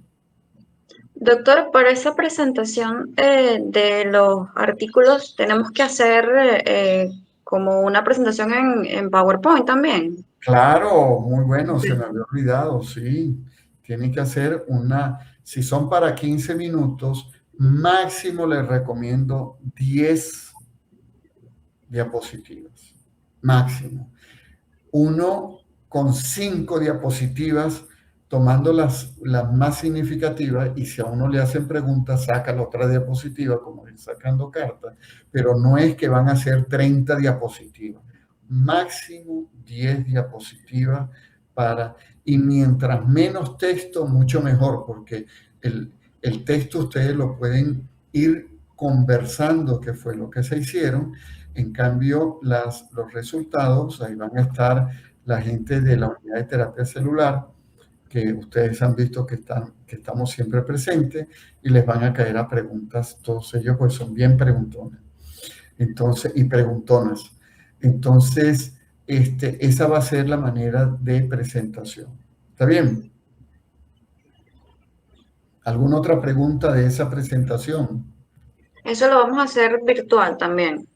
Doctor, para esa presentación de los artículos, tenemos que hacer como una presentación en PowerPoint también. Claro, muy bueno, se me había olvidado, sí. Tienen que hacer si son para 15 minutos, máximo les recomiendo 10 diapositivas, máximo. Uno con 5 diapositivas, tomando las más significativas, y si a uno le hacen preguntas, saca la otra diapositiva, como ir sacando cartas, pero no es que van a ser 30 diapositivas, máximo 10 diapositivas y mientras menos texto, mucho mejor, porque el texto ustedes lo pueden ir conversando qué fue lo que se hicieron. En cambio, los resultados, ahí van a estar la gente de la unidad de terapia celular, que ustedes han visto que estamos siempre presentes, y les van a caer a preguntas, todos ellos pues son bien preguntones. Entonces, y preguntonas. Entonces, esa va a ser la manera de presentación. ¿Está bien? ¿Alguna otra pregunta de esa presentación? Eso lo vamos a hacer virtual también.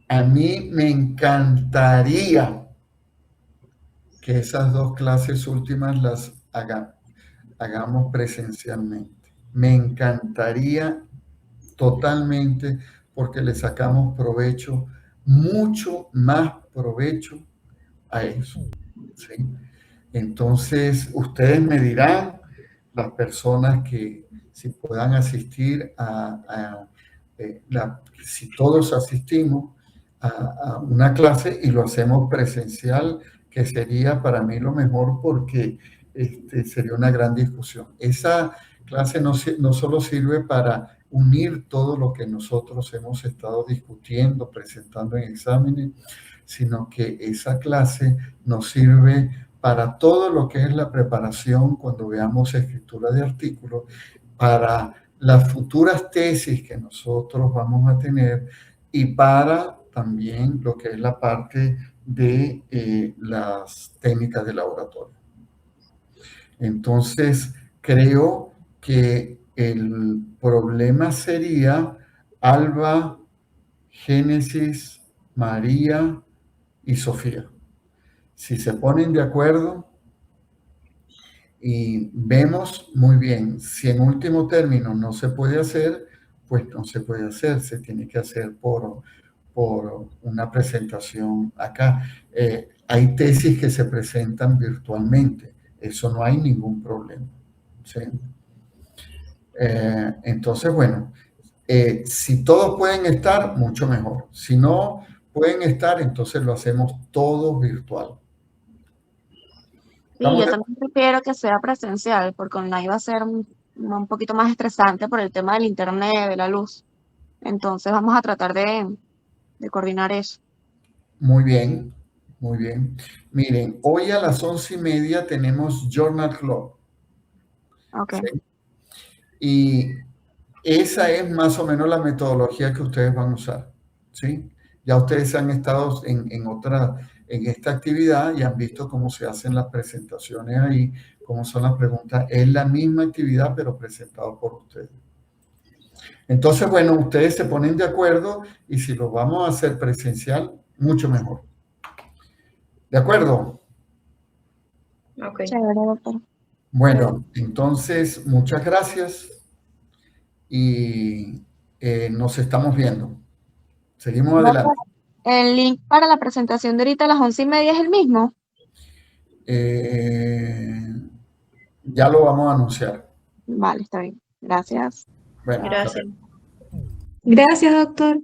A mí me encantaría que esas 2 clases últimas las hagamos presencialmente. Me encantaría totalmente porque le sacamos provecho, mucho más provecho a eso. ¿Sí? Entonces, ustedes me dirán, las personas que si puedan asistir si todos asistimos a una clase y lo hacemos presencial, que sería para mí lo mejor porque sería una gran discusión. Esa clase no solo sirve para unir todo lo que nosotros hemos estado discutiendo, presentando en exámenes, sino que esa clase nos sirve para todo lo que es la preparación cuando veamos escritura de artículos, para las futuras tesis que nosotros vamos a tener y para también lo que es la parte de las técnicas de laboratorio. Entonces, creo que el problema sería Alba, Génesis, María y Sofía. Si se ponen de acuerdo y vemos muy bien, si en último término no se puede hacer, pues no se puede hacer, se tiene que hacer por una presentación acá. Hay tesis que se presentan virtualmente, eso no hay ningún problema. ¿Sí? Entonces, bueno, si todos pueden estar, mucho mejor. Si no pueden estar, entonces lo hacemos todo virtual. Sí, yo también prefiero que sea presencial, porque online va a ser un poquito más estresante por el tema del internet, de la luz. Entonces vamos a tratar de coordinar eso. Muy bien, muy bien. Miren, hoy a las 11:30 tenemos Journal Club. Ok. ¿sí? Y esa es más o menos la metodología que ustedes van a usar, ¿sí? Ya ustedes han estado en esta actividad y han visto cómo se hacen las presentaciones ahí, cómo son las preguntas. Es la misma actividad, pero presentado por ustedes. Entonces, bueno, ustedes se ponen de acuerdo y si lo vamos a hacer presencial, mucho mejor. ¿De acuerdo? Ok. Chévere, doctor. Bueno, entonces, muchas gracias y nos estamos viendo. Seguimos adelante. ¿El link para la presentación de ahorita a las 11:30 es el mismo? Ya lo vamos a anunciar. Vale, está bien. Gracias. Bueno, Gracias. Gracias, doctor.